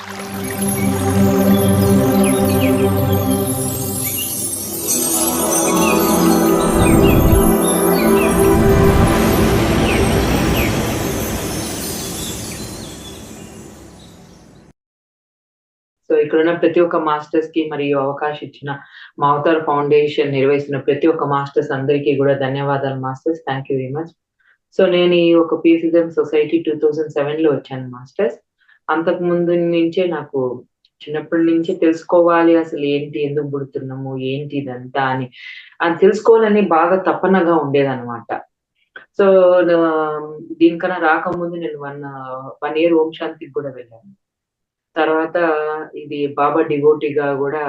So ఇక్కడున్న ప్రతి ఒక్క మాస్టర్స్‌కి మరియు అవకాశం ఇచ్చిన మా అవతార్ ఫౌండేషన్ నిర్వహిస్తున్న ప్రతి ఒక్క మాస్టర్స్ అందరికీ గూడా ధన్యవాదాలు masters. Thank you very much. So నేను ఈ ఒక పీసిజం సొసైటీ 2007లో వచ్చాను మాస్టర్స్. అంతకుముందు నుంచే నాకు చిన్నప్పటి నుంచి తెలుసుకోవాలి అసలు ఏంటి? ఎందుకు పుడుతున్నాము? ఏంటి ఇదంతా అని తెలుసుకోవాలని బాగా తపనగా ఉండేదనమాట. సో నా దీనికన్నా రాకముందు నేను 1 ఇయర్ ఓం శాంతికి గూడా వెళ్ళాను. తర్వాత ఇది బాబా డివోటీగా గూడా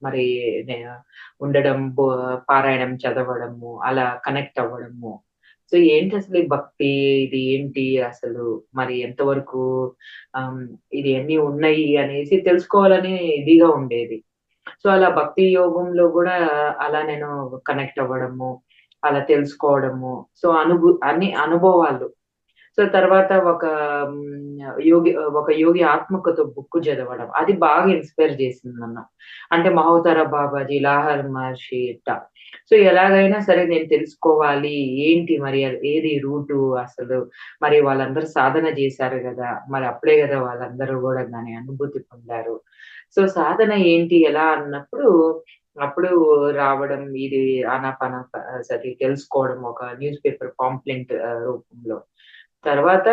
మరి నే ఉండడం, పారాయణం చదవడము, అలా కనెక్ట్ అవ్వడము. సో ఏంటసలు ఈ భక్తి? ఇది ఏంటి అసలు? మరి ఎంతవరకు ఆహ్, ఇది ఎన్ని ఉన్నాయి అనేసి తెలుసుకోవాలని ఇదిగా ఉండేది. సో అలా భక్తి యోగంలో గూడా అలా నేను కనెక్ట్ అవ్వడము, అలా తెలుసుకోవడము. సో అన్ని అనుభవాలు. సో తర్వాత ఒక యోగి ఆత్మకథ బుక్ చదవడం. అది బాగా ఇన్‌స్పైర్ చేసింది నన్ను. అంటే 'మహోతర బాబాజీ', 'లాహర్ మహర్షి' ఇట్టా. సో ఎలాగైనా సరే నేను తెలుసుకోవాలి. ఏంటి మరి ఏది రూటు అసలు? మరి వాళ్ళందరూ సాధన చేశారు గదా! మరి అప్పుడే గదా వాళ్ళందరూ గూడా దాని అనుభూతి పొందారు. సో సాధన ఏంటి? ఎలా అన్నప్పుడు అప్పుడు రావడం ఇది సతి తెలుసుకోవడం ఒక న్యూస్ పేపర్ పాంప్లెంట్ రూపంలో. తర్వాత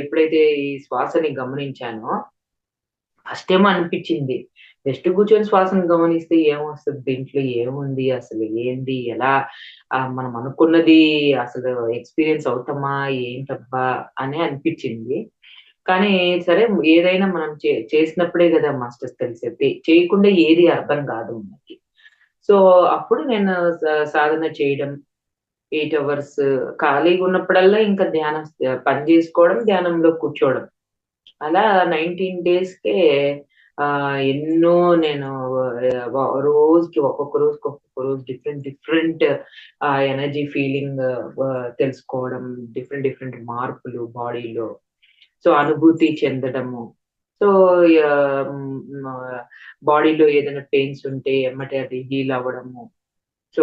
ఎప్పుడైతే ఈ శ్వాసని గమనించానో, ఫస్ట్ ఏమో అనిపిచ్చింది. జస్ట్ కూర్చొని శ్వాసను గమనిస్తే ఏమొస్తది? దీంట్లో ఏముంది? అసలు ఏంది? ఎలా మనం అనుకున్నది అసలు ఎక్స్‌పీరియన్స్ అవుతామా? ఏంటబ్బా! అని అనిపిచ్చింది. కానీ సరే ఏదైనా మనం చేసినప్పుడే గదా మాస్టర్స్ తెలిసేది. చేయకుండా ఏది అర్థం గాదు మనకి. సో, అప్పుడు నేను సాధన చేయడం 8 అవర్స్ ఖాళీగున్నప్పుడల్లా ఇంకా పని జేసుకోవడం, ధ్యానంలో కూర్చోవడం. అలా 19 డేస్‌కే ఎన్నో నేను ఒక్కొక్క రోజు డిఫరెంట్ ఎనర్జీ ఫీలింగ్ తెలుసుకోవడం, డిఫరెంట్ మార్పులు బాడీలో. సో, అనుభూతి చెందడము. సో, బాడీలో ఏదైనా పెయిన్స్ ఉంటే ఎమ్మటే అది హీల్ అవ్వడము. సో,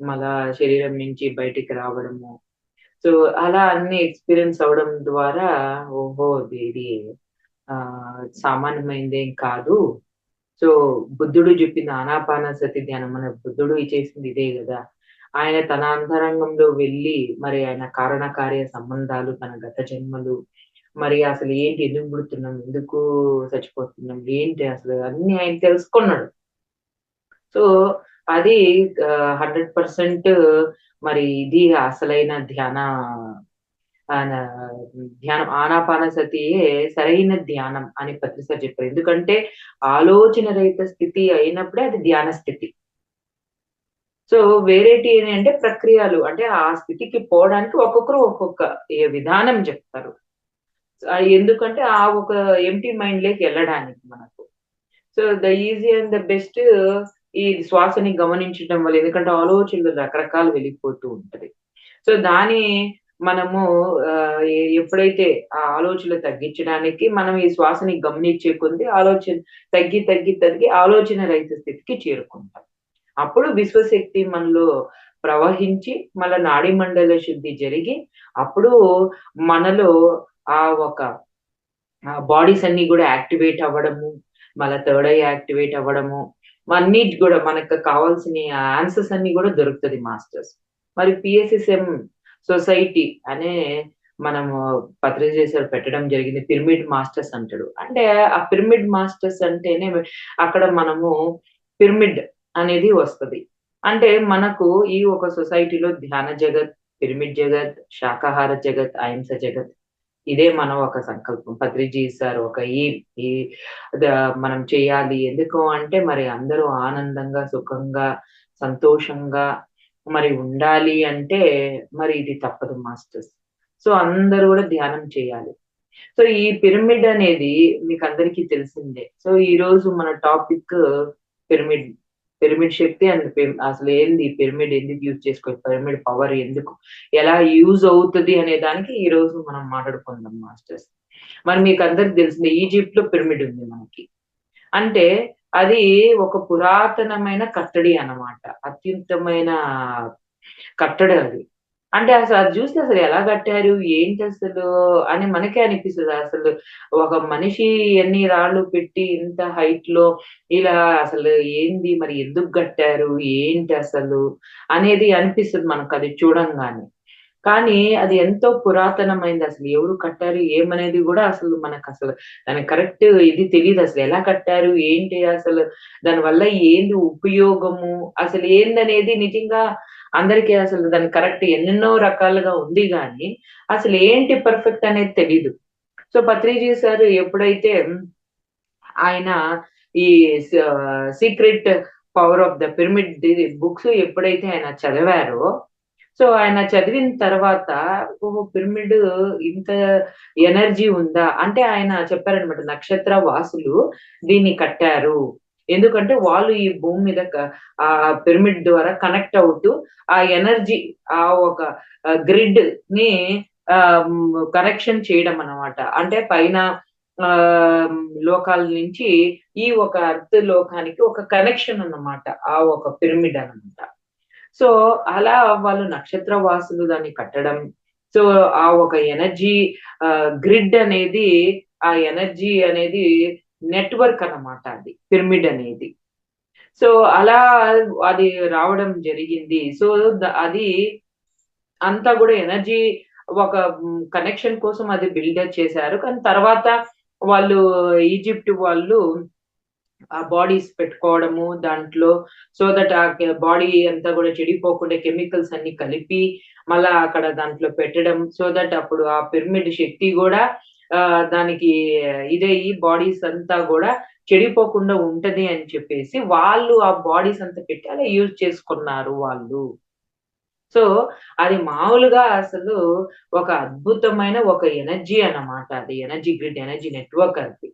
మళ్ళా శరీరం నుంచి బయటికి రావడము. సో, అలా అన్ని ఎక్స్‌పీరియన్స్ అవ్వడం ద్వారా ఓహో! ఇది సామాన్యమైనదేం కాదు. సో, బుద్ధుడు జెప్పింది ఆనాపానసతి ధ్యానం. మన బుద్ధుడు చేసింది ఇదే గదా! ఆయన తన అంతరంగంలో వెళ్లి మరి ఆయన కారణకార్య సంబంధాలు, తన గత జన్మలు, మరి అసలు ఏంటి? ఎందుకు పుడుతున్నాం? ఎందుకు చచ్చిపోతున్నాం? ఏంటి అసలు అన్నీ ఆయన తెలుసుకున్నాడు. సో, అది 100% మరి ఇది అసలైన ఆన ధ్యానం ఆనాపానసతియే సరైన ధ్యానం అని ప్రతిసారి చెప్పారు. ఎందుకంటే ఆలోచన రహిత స్థితి అయినప్పుడే అది ధ్యాన స్థితి. సో, వేరేటి అని అంటే ప్రక్రియలు. అంటే ఆ స్థితికి పోవడానికి ఒక్కొక్కరు ఒక్కొక్క విధానం చెప్తారు. ఎందుకంటే ఆ ఒక ఎంప్టీ మైండ్‌లోకి ఎళ్ళడానికి మనకు. So, the easy and the best ఈ శ్వాసని గమనించటం వల్ల. ఎందుకంటే ఆలోచనలు రకరకాలు వెళ్ళిపోతూ ఉంటది. సో, మనము ఎప్పుడైతే ఆ ఆలోచనలు తగ్గించడానికి మనం ఈ శ్వాసని గమనించే కొద్దీ ఆలోచన తగ్గి ఆలోచన రహిత స్థితికి చేరుకుంటాం. అప్పుడు విశ్వశక్తి మనలో ప్రవహించి, మళ్ళా నాడీ మండల శుద్ధి జరిగి, అప్పుడు మనలో ఆ ఒక బాడీస్ అన్నీ గూడా యాక్టివేట్ అవ్వడము, మళ్ళా థర్డ్ ఐ యాక్టివేట్ అవ్వడము, అన్నిటి గూడా మనకు కావాల్సిన ఆన్సర్స్ అన్నీ గూడా దొరుకుతది మాస్టర్స్. మరి పిఎస్ఎస్ఎం సొసైటీ అనే మనము పత్రిజీ సార్ పెట్టడం జరిగింది. పిరమిడ్ మాస్టర్స్ అంటాడు. అంటే ఆ పిరమిడ్ మాస్టర్స్ అంటేనే అక్కడ మనము పిరమిడ్ అనేది వస్తది. అంటే మనకు ఈ ఒక సొసైటీలో ధ్యాన జగత్, పిరమిడ్ జగత్, శాకాహార జగత్, అహింస జగత్ ఇదే మన ఒక సంకల్పం. పత్రిజీ సార్ ఒక ఈ ద మనం చేయాలి. ఎందుకు అంటే మరి అందరూ ఆనందంగా, సుఖంగా, సంతోషంగా మరి ఉండాలి అంటే మరి ఇది తప్పదు మాస్టర్స్. సో, అందరూ గూడా ధ్యానం చేయాలి. సో, ఈ పిరమిడ్ అనేది మీకందరికీ తెలిసిందే. సో, ఈరోజు మన topic pyramid. Pyramid Shakti and అసలు ఏంది పిరమిడ్ ఎందుకు యూజ్ చేసుకోవాలి? పిరమిడ్ పవర్ ఎందుకు? ఎలా యూజ్ అవుతది అనే దానికి ఈరోజు మనం మాట్లాడుకుందాం మాస్టర్స్. మరి మీకందరికి తెలిసిందే ఈజిప్ట్‌లో పిరమిడ్ ఉంది మనకి. అంటే అది ఒక పురాతనమైన కట్టడి అన్నమాట. అత్యుత్తమైన కట్టడి అది. అంటే అది జూస్తే అసలు ఎలా కట్టారు? ఏంటసలు అని మనకే అనిపిస్తది. అసలు ఒక మనిషి ఎన్ని రాళ్ళు పెట్టి ఇంత హైట్‌లో ఇలా అసలు ఏంది మరి ఎందుకు కట్టారు? ఏంటసలు? అనేది అనిపిస్తది మనకది చూడంగానే. కానీ అది ఎంతో పురాతనమైంది. అసలు ఎవరు కట్టారు? ఏమనేది గూడా అసలు మనకసలు దాని కరెక్ట్ ఇది తెలీదసలు. ఎలా కట్టారు? ఏంటి అసలు? దానివల్ల ఏంది ఉపయోగము? అసలేందనేది నిజంగా అందరికీ అసలు దాని కరెక్ట్ ఎన్నెన్నో రకాలుగా ఉంది గానీ, అసలేంటి పర్ఫెక్ట్ అనేది తెలీదు. సో, పత్రిజీ సార్ ఎప్పుడైతే ఆయన ఈ స secret power of the pyramid books ఎప్పుడైతే ఆయన చదివారో, సో, ఆయన చదివిన తర్వాత ఓహో! పిరమిడ్ ఇంత ఎనర్జీ ఉందా? అంటే ఆయన చెప్పారనమాట. నక్షత్ర వాసులు దీన్ని కట్టారు. ఎందుకంటే వాళ్ళు ఈ భూమి మీద పిరమిడ్ ద్వారా కనెక్ట్ అవుతూ ఆ ఎనర్జీ ఆ ఒక గ్రిడ్‌ని కనెక్షన్ చేయడం అన్నమాట. అంటే పైన ఆహ్, లోకాల నుంచి ఈ ఒక ఎర్త్ లోకానికి ఒక కనెక్షన్ అన్నమాట. ఆ ఒక పిరమిడ్ అన్నమాట. సో, అలా వాళ్ళు నక్షత్ర వాసులు దాన్ని కట్టడం. సో, ఆ ఒక ఎనర్జీ గ్రిడ్ అనేది ఆ ఎనర్జీ అనేది నెట్‌వర్క్ అన్నమాట అది. పిరమిడ్ అనేది. సో, అలా అది రావడం జరిగింది. సో, అది అంతా గూడా ఎనర్జీ ఒక కనెక్షన్ కోసం అది బిల్డప్ చేశారు. కానీ తర్వాత వాళ్ళు ఈజిప్ట్ వాళ్ళు ఆ బాడీస్ పెట్టుకోవడము దాంట్లో సో దట్ ఆ బాడీ అంతా గూడా చెడిపోకుండా కెమికల్స్ అన్నీ కలిపి, మళ్ళా అక్కడ దాంట్లో పెట్టడం. సో దట్ అప్పుడు ఆ పిరమిడ్ శక్తి గూడా దానికి ఇదయ్యి బాడీస్ అంతా గూడా చెడిపోకుండా ఉంటది అని చెప్పేసి, వాళ్ళు ఆ బాడీస్ అంతా పెట్టి అలా యూజ్ చేసుకున్నారు వాళ్ళు. సో, అది మామూలుగా అసలు ఒక అద్భుతమైన ఒక ఎనర్జీ అన్నమాట అది. ఎనర్జీ గ్రిడ్, ఎనర్జీ నెట్‌వర్క్ అది.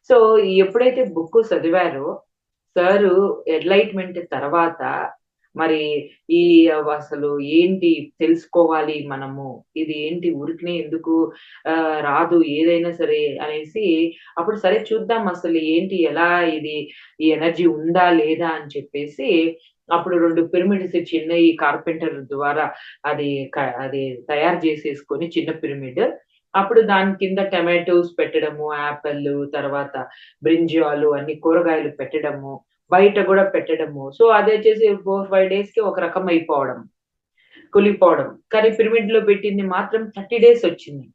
సో, ఎప్పుడైతే బుక్కు చదివారో సారు ఎన్‌లైట్‌మెంట్ తర్వాత మరి ఈ అసలు ఏంటి తెలుసుకోవాలి మనము. ఇది ఏంటి ఊరికనే ఎందుకు రాదు ఏదైనా సరే అనేసి అప్పుడు సరే చూద్దాం అసలు ఏంటి ఎలా ఇది ఈ ఎనర్జీ ఉందా? లేదా? అని చెప్పేసి అప్పుడు 2 పిరమిడ్స్ చిన్నయి కార్పెంటర్ ద్వారా అది అది తయారు చేసేసుకొని చిన్న పిరమిడ్. అప్పుడు దాని కింద టమాటోస్ పెట్టడము, యాపిల్లు తర్వాత బ్రింజాలు అన్ని కూరగాయలు పెట్టడము. బయట గూడా పెట్టడము. సో, అదొచ్చేసి 4, 5 డేస్‌కి ఒక రకం అయిపోవడం. కుళ్ళిపోవడం. కానీ పిరమిడ్‌లో పెట్టింది మాత్రం 30 డేస్ ఒచ్చింది.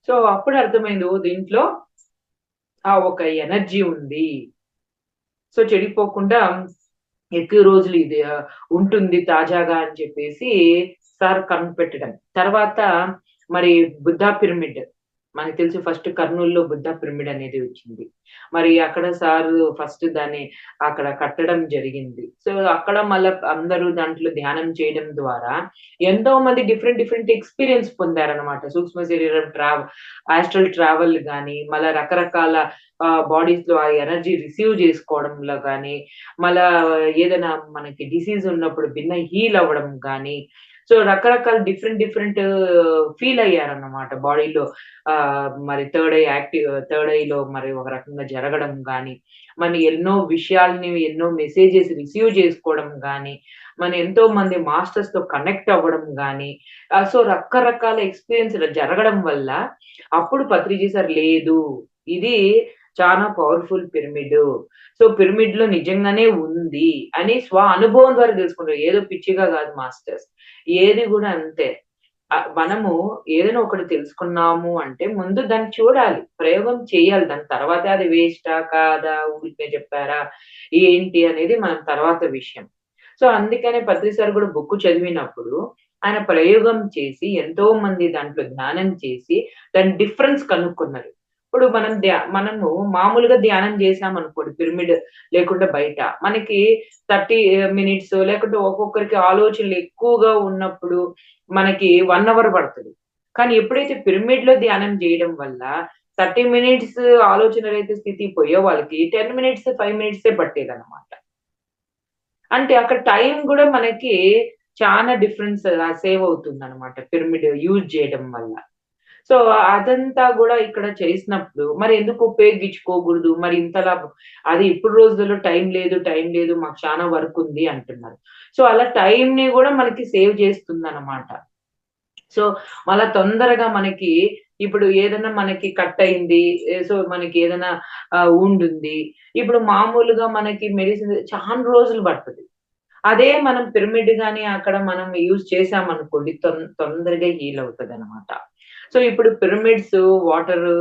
సో, అప్పుడు అర్థమైంది. ఓహ్! దీంట్లో ఆ ఒక ఎనర్జీ ఉంది. సో, చెడిపోకుండా ఎక్కువ రోజులు ఇది ఉంటుంది తాజాగా అని చెప్పేసి సార్ కనిపెట్టడం. తర్వాత మరి బుద్ధా పిరమిడ్. మనకు తెలుసు ఫస్ట్ కర్నూల్‌లో బుద్ధా పిరమిడ్ అనేది వచ్చింది. మరి అక్కడ సారు ఫస్ట్ దాన్ని అక్కడ కట్టడం జరిగింది. సో, అక్కడ మళ్ళా అందరూ దాంట్లో ధ్యానం చేయడం ద్వారా ఎంతో మంది డిఫరెంట్ డిఫరెంట్ ఎక్స్‌పీరియన్స్ పొందారనమాట. సూక్ష్మ శరీరం ఆస్ట్రల్ ట్రావెల్ గాని, మళ్ళా రకరకాల బాడీస్‌లో ఆ ఎనర్జీ రిసీవ్ చేసుకోవడంలో గాని, మళ్ళా ఏదైనా మనకి డిసీజ్ ఉన్నప్పుడు భిన్న హీల్ అవ్వడం గాని, సో రకరకాల డిఫరెంట్ డిఫరెంట్ ఫీల్ అయ్యారన్నమాట బాడీలో. మరి థర్డ్ ఐలో మరి ఒక రకంగా జరగడం గాని, మన ఎన్నో విషయాల్ని, ఎన్నో మెసేజెస్ రిసీవ్ చేసుకోవడం గాని, మన ఎంతో మంది మాస్టర్స్‌తో కనెక్ట్ అవ్వడం గాని, సో రకరకాల ఎక్స్‌పీరియన్స్ జరగడం వల్ల అప్పుడు పత్రిజీ సార్ లేదు. ఇది చానా పవర్‌ఫుల్ పిరమిడు. సో, పిరమిడ్‌లో నిజంగానే ఉంది అని అనుభవం ద్వారా తెలుసుకున్నారు. ఏదో పిచ్చిగా గాదు మాస్టర్స్. ఏది గూడా అంతే. మనము ఏదైనా ఒకటి తెలుసుకున్నాము అంటే ముందు దాన్ని చూడాలి. ప్రయోగం చేయాలి. దాని తర్వాతే అది వేస్టా? కాదా? ఊరికే చెప్పారా? ఏంటి? అనేది మనం తర్వాత విషయం. సో, అందుకనే పత్రి సార్ గూడా బుక్ చదివినప్పుడు ఆయన ప్రయోగం చేసి ఎంతో మంది దాంట్లో ధ్యానం చేసి దాని డిఫరెన్స్ కనుక్కున్నారు. ఇప్పుడు మనము మామూలుగా ధ్యానం చేశామనుకోండి పిరమిడ్ లేకుండా బయట. మనకి 30 మినిట్స్ లేకుంటే ఒక్కొక్కరికి ఆలోచనలు ఎక్కువగా ఉన్నప్పుడు మనకి 1 అవర్ పడతది. కానీ ఎప్పుడైతే పిరమిడ్‌లో ధ్యానం జేయడం వల్ల 30 మినిట్స్ ఆలోచన రహిత స్థితి పోయే వాళ్ళకి 10 మినిట్స్, 5 మినిట్సే పట్టేదన్నమాట. అంటే అక్కడ టైం గూడా మనకి చానా డిఫరెన్స్ సేవ్ అవుతుందనమాట పిరమిడ్ యూజ్ చేయడం వల్ల. సో, అదంతా గూడా ఇక్కడ చేసినప్పుడు మరెందుకు ఉపయోగించుకోకూడదు? మరి ఇంతలా అది ఇప్పుడు రోజుల్లో టైం లేదు మాకు చానా వర్కుంది అంటున్నారు. సో, అలా టైంని గూడా మనకి సేవ్ చేస్తుందనమాట. సో, మళ్ళా తొందరగా మనకి ఇప్పుడు ఏదన్నా మనకి కట్ అయింది. సో, మనకి ఏదైనా వుండ్ ఉంది. ఇప్పుడు మామూలుగా మనకి మెడిసిన్ చాలా రోజులు పడతది. అదే మనం పిరమిడ్ గాని అక్కడ మనం యూజ్ చేశామనుకోండి తొందరగా హీల్ అవుతదనమాట. సో, ఇప్పుడు పిరమిడ్స్ వాటరు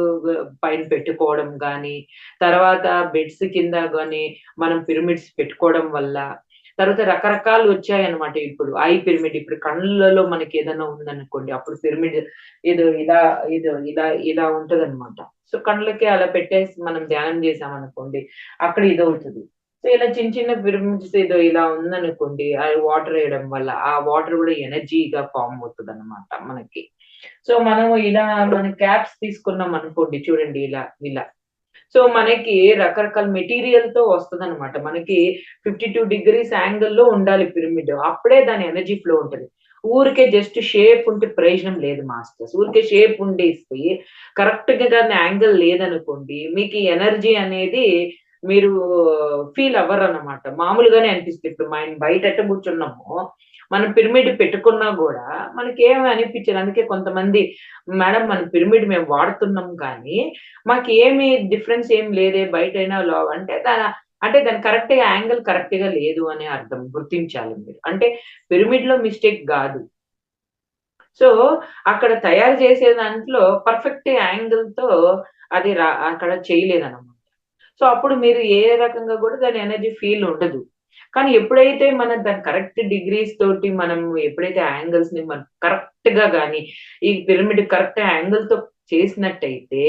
పైన పెట్టుకోవడం గాని, తర్వాత బెడ్స్ కింద గాని మనం పిరమిడ్స్ పెట్టుకోవడం వల్ల, తర్వాత రకరకాలు వచ్చాయన్నమాట ఇప్పుడు. ఐ పిరమిడ్ ఇప్పుడు కళ్ళలో మనకేదైనా ఉందనుకోండి, అప్పుడు పిరమిడ్ ఏదో ఇలా, ఏదో ఇలా ఉంటదనమాట. సో, కళ్ళకి అలా పెట్టేసి మనం ధ్యానం చేశామనుకోండి, అక్కడ ఇదవుతది. సో, ఇలా చిన్న చిన్న పిరమిడ్స్ ఏదో ఇలా ఉందనుకోండి, అది వాటర్ ఎయడం వల్ల, ఆ వాటర్ గూడా ఎనర్జీగా ఫార్మ్ అవుతదనమాట మనకి. సో, మనము ఇలా మన క్యాప్స్ తీసుకున్నామనుకోండి చూడండి ఇలా. సో, మనకి రకరకాల మెటీరియల్‌తో వస్తదనమాట. మనకి 52 డిగ్రీస్ యాంగిల్‌లో ఉండాలి పిరమిడ్. అప్పుడే దాని ఎనర్జీ ఫ్లో ఉంటది. ఊరికే జస్ట్ షేప్ ఉంటే ప్రయోజనం లేదు మాస్టర్స్. ఊరికే షేప్ ఉండేసి కరెక్ట్‌గా దాని యాంగిల్ లేదనుకోండి, మీకీ ఎనర్జీ అనేది మీరు ఫీల్ అవ్వరనమాట. మామూలుగానే అనిపిస్తది. ఇప్పుడు మనం బయట ఎట్ట కూర్చున్నామో, మనం పిరమిడ్ పెట్టుకున్నా గూడా మనకేమి అనిపించదు. అందుకే కొంతమంది మేడం మనం పిరమిడ్ మేము వాడుతున్నాం కానీ, మాకేమి డిఫరెన్స్ ఏం లేదే బయటైనా అంటే అంటే దాని కరెక్ట్‌గా యాంగిల్ కరెక్ట్‌గా లేదు అని అర్థం. గుర్తించాలి మీరు. అంటే పిరమిడ్‌లో మిస్టేక్ గాదు. సో, అక్కడ తయారు చేసే దాంట్లో పర్ఫెక్ట్ యాంగిల్‌తో అది అక్కడ చేయలేదనమాట. సో, అప్పుడు మీరు ఏ రకంగా గూడా దాని ఎనర్జీ ఫీల్ ఉండదు. కానీ ఎప్పుడైతే మనం దాన్ని కరెక్ట్ డిగ్రీస్ తోటి మనం ఎప్పుడైతే యాంగిల్స్‌ని మనం కరెక్ట్‌గా గాని, ఈ పిరమిడ్ కరెక్ట్ యాంగిల్‌తో చేసినట్టయితే,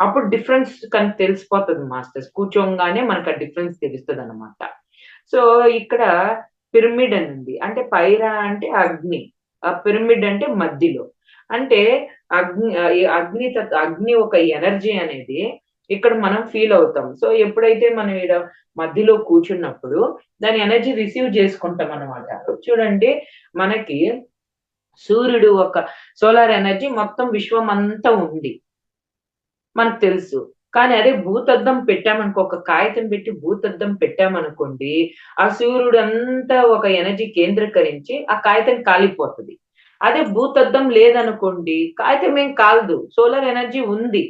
అప్పుడు డిఫరెన్స్ తెలిసిపోతది మాస్టర్స్. కూర్చోంగానే మనకు ఆ డిఫరెన్స్ తెలుస్తదనమాట. సో, ఇక్కడ పిరమిడ్ అనుంది. అంటే పైరా అంటే అగ్ని. పిరమిడ్ అంటే మధ్యలో. అంటే ఈ అగ్ని ఒక ఎనర్జీ అనేది ఇక్కడ మనం ఫీల్ అవుతాం. సో, ఎప్పుడైతే మనం ఈడ మధ్యలో కూర్చున్నప్పుడు దాని ఎనర్జీ రిసీవ్ చేసుకుంటామనమాట. చూడండి మనకి సూర్యుడు ఒక సోలార్ ఎనర్జీ మొత్తం విశ్వమంతా ఉంది. మనకు తెలుసు. కానీ అదే భూతద్దం పెట్టామనుకో, ఒక కాగితం పెట్టి భూతద్దం పెట్టామనుకోండి, ఆ సూర్యుడంతా ఒక ఎనర్జీ కేంద్రీకరించి ఆ కాగితం కాలిపోతది. అదే భూతద్దం లేదనుకోండి, కాగితం ఏం కాలదు. సోలార్ ఎనర్జీ ఉంది.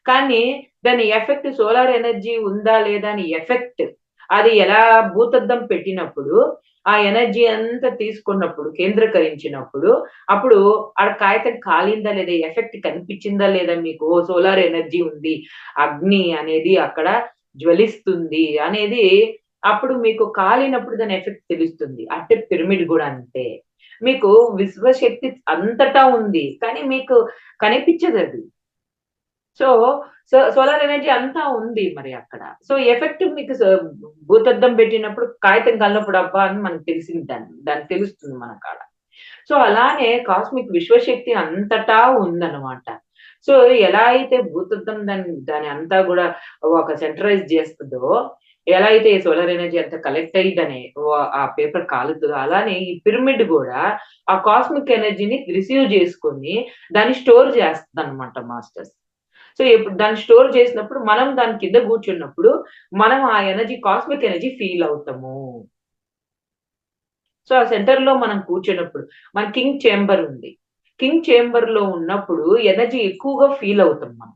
కానీ దాని ఎఫెక్ట్ సోలార్ ఎనర్జీ ఉందా లేదా అని ఎఫెక్ట్ అది ఎలా భూతద్దం పెట్టినప్పుడు, ఆ ఎనర్జీ అంతా తీసుకున్నప్పుడు, కేంద్రీకరించినప్పుడు, అప్పుడు ఆడ కాగితం కాలిందా లేదా, ఎఫెక్ట్ కనిపించిందా లేదా మీకు, సోలార్ ఎనర్జీ ఉంది. అగ్ని అనేది అక్కడ జ్వలిస్తుంది అనేది అప్పుడు మీకు కాలినప్పుడు దాని ఎఫెక్ట్ తెలుస్తుంది. అంటే పిరమిడ్ గూడా అంతే. మీకు విశ్వశక్తి అంతటా ఉంది. కానీ మీకు కనిపించదది. సో, సోలార్ ఎనర్జీ అంతా ఉంది మరి అక్కడ. సో, ఎఫెక్ట్ మీకు భూతద్దం పెట్టినప్పుడు, కాగితం కాలినప్పుడు అబ్బా! అని మనకు తెలిసింది దానికి తెలుస్తుంది మనకాడ. సో, అలానే కాస్మిక్ విశ్వశక్తి అంతటా ఉందన్నమాట. సో, ఎలా అయితే భూతద్దం దాని అంతా గూడా ఒక సెంట్రలైజ్ జేస్తదో, ఎలా అయితే ఈ సోలార్ ఎనర్జీ అంతా కలెక్ట్ అయ్యిదనే ఆ పేపర్ కాలుతదో, అలానే ఈ పిరమిడ్ గూడా ఆ కాస్మిక్ ఎనర్జీని రిసీవ్ జేసుకొని దాన్ని స్టోర్ జేస్తదన్నమాట మాస్టర్స్. సో, ఇప్పుడు దాన్ని స్టోర్ చేసినప్పుడు మనం దాని కింద కూర్చున్నప్పుడు, మనం ఆ ఎనర్జీ కాస్మిక్ ఎనర్జీ ఫీల్ అవుతాము. సో, ఆ సెంటర్‌లో మనం కూర్చున్నప్పుడు మన కింగ్ చేంబర్ ఉంది. కింగ్ చేంబర్‌లో ఉన్నప్పుడు ఎనర్జీ ఎక్కువగా ఫీల్ అవుతాం మనం.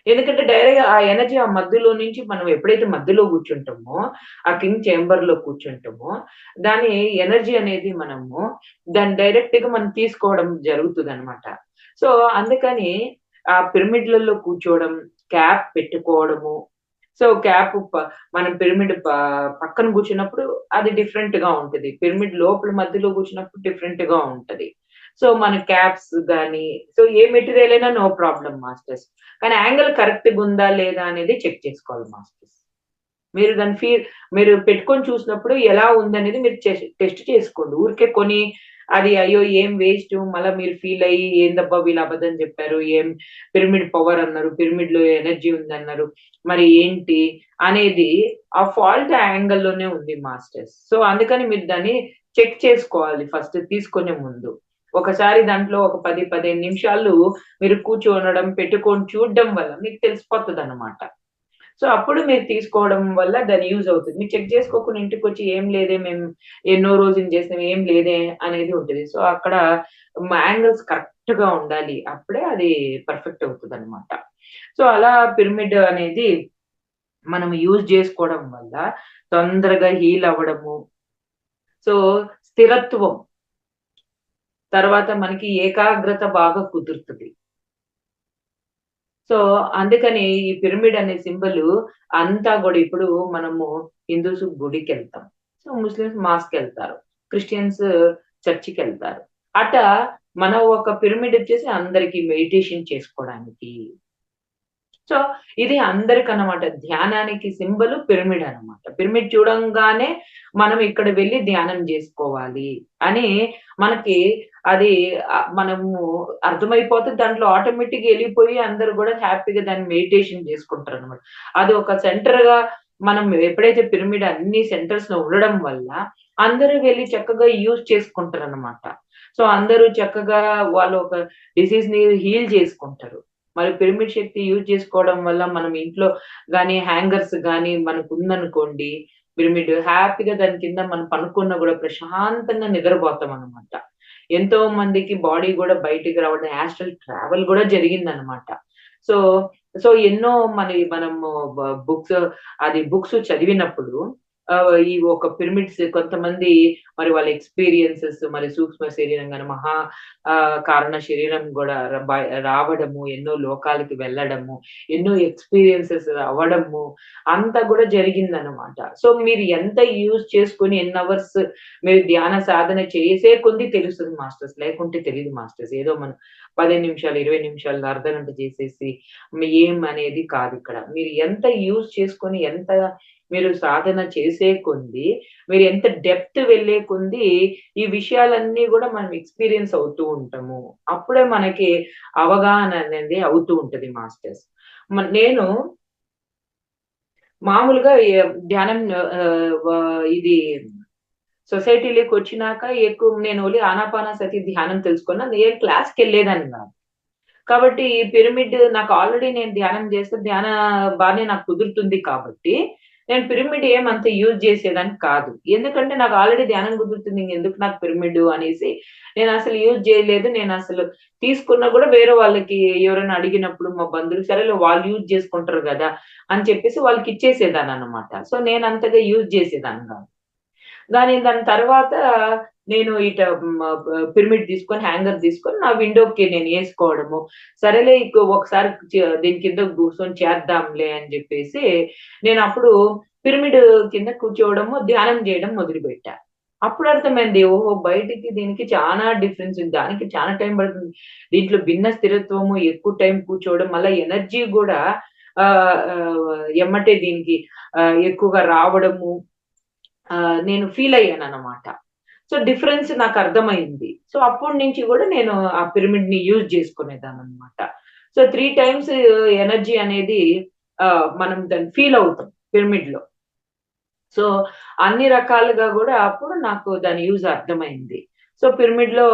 ఎందుకంటే డైరెక్ట్‌గా ఆ ఎనర్జీ ఆ మధ్యలో నుంచి మనం ఎప్పుడైతే మధ్యలో కూర్చుంటామో, ఆ కింగ్ చేంబర్‌లో కూర్చుంటామో, దాని ఎనర్జీ అనేది దాన్ని డైరెక్ట్‌గా మనం తీసుకోవడం జరుగుతదనమాట. సో, అందుకని ఆ పిరమిడ్‌లలో కూర్చోవడం, క్యాప్ పెట్టుకోవడము. సో, క్యాప్ మనం పిరమిడ్ పక్కన కూర్చున్నప్పుడు అది డిఫరెంట్‌గా ఉంటది. పిరమిడ్ లోపల మధ్యలో కూర్చున్నప్పుడు డిఫరెంట్‌గా ఉంటది. సో, మన క్యాప్స్ గాని, సో ఏ మెటీరియల్ అయినా నో ప్రాబ్లమ్ మాస్టర్స్. కానీ యాంగిల్ కరెక్ట్‌గుందా లేదా అనేది చెక్ చేసుకోవాలి మాస్టర్స్. మీరు దాన్ని మీరు పెట్టుకొని చూసినప్పుడు ఎలా ఉందనేది మీరు టెస్ట్ చేసుకోండి. ఊరికే కొని అది అయ్యో ఏం వేస్ట్ మళ్ళా మీరు ఫీల్ అయ్యి ఏందబ్బా వీళ్ళు అబద్ధం చెప్పారు, ఏం పిరమిడ్ పవర్ అన్నారు, పిరమిడ్ లో ఎనర్జీ ఉందన్నారు, మరి ఏంటి అనేది ఆ ఫాల్ట్ యాంగిల్‌లోనే ఉంది మాస్టర్స్. సో, అందుకని మీరు దాన్ని చెక్ చేసుకోవాలి ఫస్ట్ తీసుకునే ముందు. ఒకసారి దాంట్లో ఒక 10, 15 నిమిషాలు మీరు కూర్చోనడం, పెట్టుకొని చూడడం వల్ల మీకు తెలిసిపోతదనమాట. సో, అప్పుడు మీరు తీసుకోవడం వల్ల దాని యూజ్ అవుతుంది. మీరు చెక్ చేసుకోకుండా ఇంటికొచ్చి ఏం లేదే మేము ఎన్నో రోజులు చేసినాం ఏం లేదే అనేది ఉంటది. సో, అక్కడ యాంగిల్స్ కరెక్ట్‌గా ఉండాలి. అప్పుడే అది పర్ఫెక్ట్ అవుతదనమాట. సో, అలా పిరమిడ్ అనేది మనం యూజ్ జేసుకోవడం వల్ల తొందరగా హీల్ అవ్వడము. సో, స్థిరత్వం. తర్వాత మనకి ఏకాగ్రత బాగా కుదురుతది. సో, అందుకని ఈ పిరమిడ్ అనే సింబలు అంతా గూడా ఇప్పుడు మనము హిందూస్ గుడికెళ్తాం. సో, ముస్లిమ్స్ మాస్‌కెళ్తారు. క్రిస్టియన్స్ చర్చికెళ్తారు. అట్టా మన ఒక పిరమిడ్ వచ్చేసి అందరికి మెడిటేషన్ చేసుకోవడానికి. సో, ఇది అందరికన్నమాట. ధ్యానానికి సింబల్ పిరమిడ్ అన్నమాట. పిరమిడ్ చూడంగానే మనం ఇక్కడ వెళ్లి ధ్యానం జేసుకోవాలి అని మనకి అది మనము అర్థమైపోతది. దాంట్లో ఆటోమేటిక్‌గా ఎళ్ళిపోయి అందరూ గూడా హ్యాపీగా దాన్ని మెడిటేషన్ జేసుకుంటారన్నమాట. అది ఒక సెంటర్‌గా మనం ఎప్పుడైతే పిరమిడ్ అన్ని సెంటర్స్‌లో ఉండడం వల్ల అందరూ వెళ్లి చక్కగా యూజ్ చేసుకుంటారన్నమాట. సో, అందరూ చక్కగా వాళ్ళు ఒక డిసీజ్‌ని హీల్ జేసుకుంటారు. మరి పిరమిడ్ శక్తి యూజ్ చేసుకోవడం వల్ల మనం ఇంట్లో గాని, హ్యాంగర్స్ గాని మనకుందనుకోండి పిరమిడ్ హ్యాపీగా దాని కింద మనం పనుకున్నా గూడా ప్రశాంతంగా నిద్రపోతామనమాట. ఎంతో మందికి బాడీ గూడా బయటికి రావడం, యాస్ట్రల్ ట్రావెల్ గూడా జరిగిందనమాట. సో, సో ఎన్నో మనము బుక్స్ బుక్స్ చదివినప్పుడు ఈ ఒక పిరమిడ్స్ కొంతమంది మరి వాళ్ళ ఎక్స్‌పీరియన్సెస్ మరి సూక్ష్మ శరీరం గాని, కారణ శరీరం గూడా రావడము, ఎన్నో లోకాలకి వెళ్ళడము, ఎన్నో ఎక్స్‌పీరియన్సెస్ అవ్వడము, అంతా గూడా జరిగిందనమాట. సో, మీరు ఎంత యూజ్ చేసుకొని ఎన్ని అవర్స్ మీరు ధ్యాన సాధన చేసే కొద్దీ తెలుస్తది మాస్టర్స్. లేకుంటే తెలీదు మాస్టర్స్. ఏదో మనం 15 నిమిషాలు, 20 నిమిషాలు, అర్ధగంట చేసేసి ఏం అనేది కాదిక్కడ. మీరు ఎంత యూజ్ చేసుకొని, ఎంత మీరు సాధన చేసే కొంది, మీరు ఎంత డెప్త్ వెళ్ళే కొంది, ఈ విషయాలన్నీ గూడా మనం ఎక్స్‌పీరియన్స్ అవుతూ ఉంటాము. అప్పుడే మనకి అవగాహన అనేది అవుతూ ఉంటది మాస్టర్స్. నేను మామూలుగా ధ్యానం ఇది సొసైటీలోకొచ్చినాక నేను ఓన్లీ ఆనాపానసతి ధ్యానం తెలుసుకున్నా. నేను క్లాస్‌కెళ్ళేదాన్ని గాదు. కాబట్టి ఈ పిరమిడ్ నాకు ఆల్రెడీ నేను ధ్యానం చేస్తే బానే నాకు కుదురుతుంది కాబట్టి, నేను పిరమిడ్ ఏమంత యూజ్ చేసేదాన్ని కాదు. ఎందుకంటే నాకు ఆల్రెడీ ధ్యానం కుదురుతుంది. ఇంకెందుకు నాకు పిరమిడ్ అనేసి నేనసలు యూజ్ చేయలేదు. నేనసలు తీసుకున్నా కూడా వేరే వాళ్ళకి ఎవరైనా అడిగినప్పుడు మా బంధువులు సరేలే వాళ్ళు యూజ్ చేసుకుంటారు గదా! అని చెప్పేసి వాళ్ళకిచ్చేసేదాన్ననమాట. సో, నేనంతగా యూజ్ చేసేదాన్ని గాదు. దాని తర్వాత నేను పిరమిడ్ తీసుకొని, హ్యాంగర్ తీసుకొని నా విండోకి నేను యేసుకోవడము. సరేలే ఒకసారి దీని కింద కూర్చొని చేద్దాంలే అని జెప్పేసి, నేనప్పుడు పిరమిడ్ కింద కూర్చోవడము, ధ్యానం జేయడం మొదలుపెట్టా. అప్పుడు అర్థమైంది. ఓహో! బయటికి దీనికి చానా డిఫరెన్స్ ఉంది. దానికి చానా టైం పడుతుంది. దీంట్లో భిన్న స్థిరత్వము, ఎక్కువ టైం కూర్చోవడం, మళ్ళా ఎనర్జీ గూడా ఎమ్మటే దీనికి ఎక్కువగా రావడము, నేను ఫీల్ అయ్యాననమాట. సో, డిఫరెన్స్ నాకర్థమైంది. సో, అప్పటి నుంచి గూడా నేను ఆ పిరమిడ్‌ని యూజ్ చేసుకునేదాన్ననమాట. సో, 3 టైమ్స్ ఎనర్జీ అనేది మనం దాన్ని ఫీల్ అవుతాం పిరమిడ్‌లో. సో, అన్ని రకాలుగా గూడా అప్పుడు నాకు దాని యూజ్ అర్థమైంది. సో, పిరమిడ్‌లో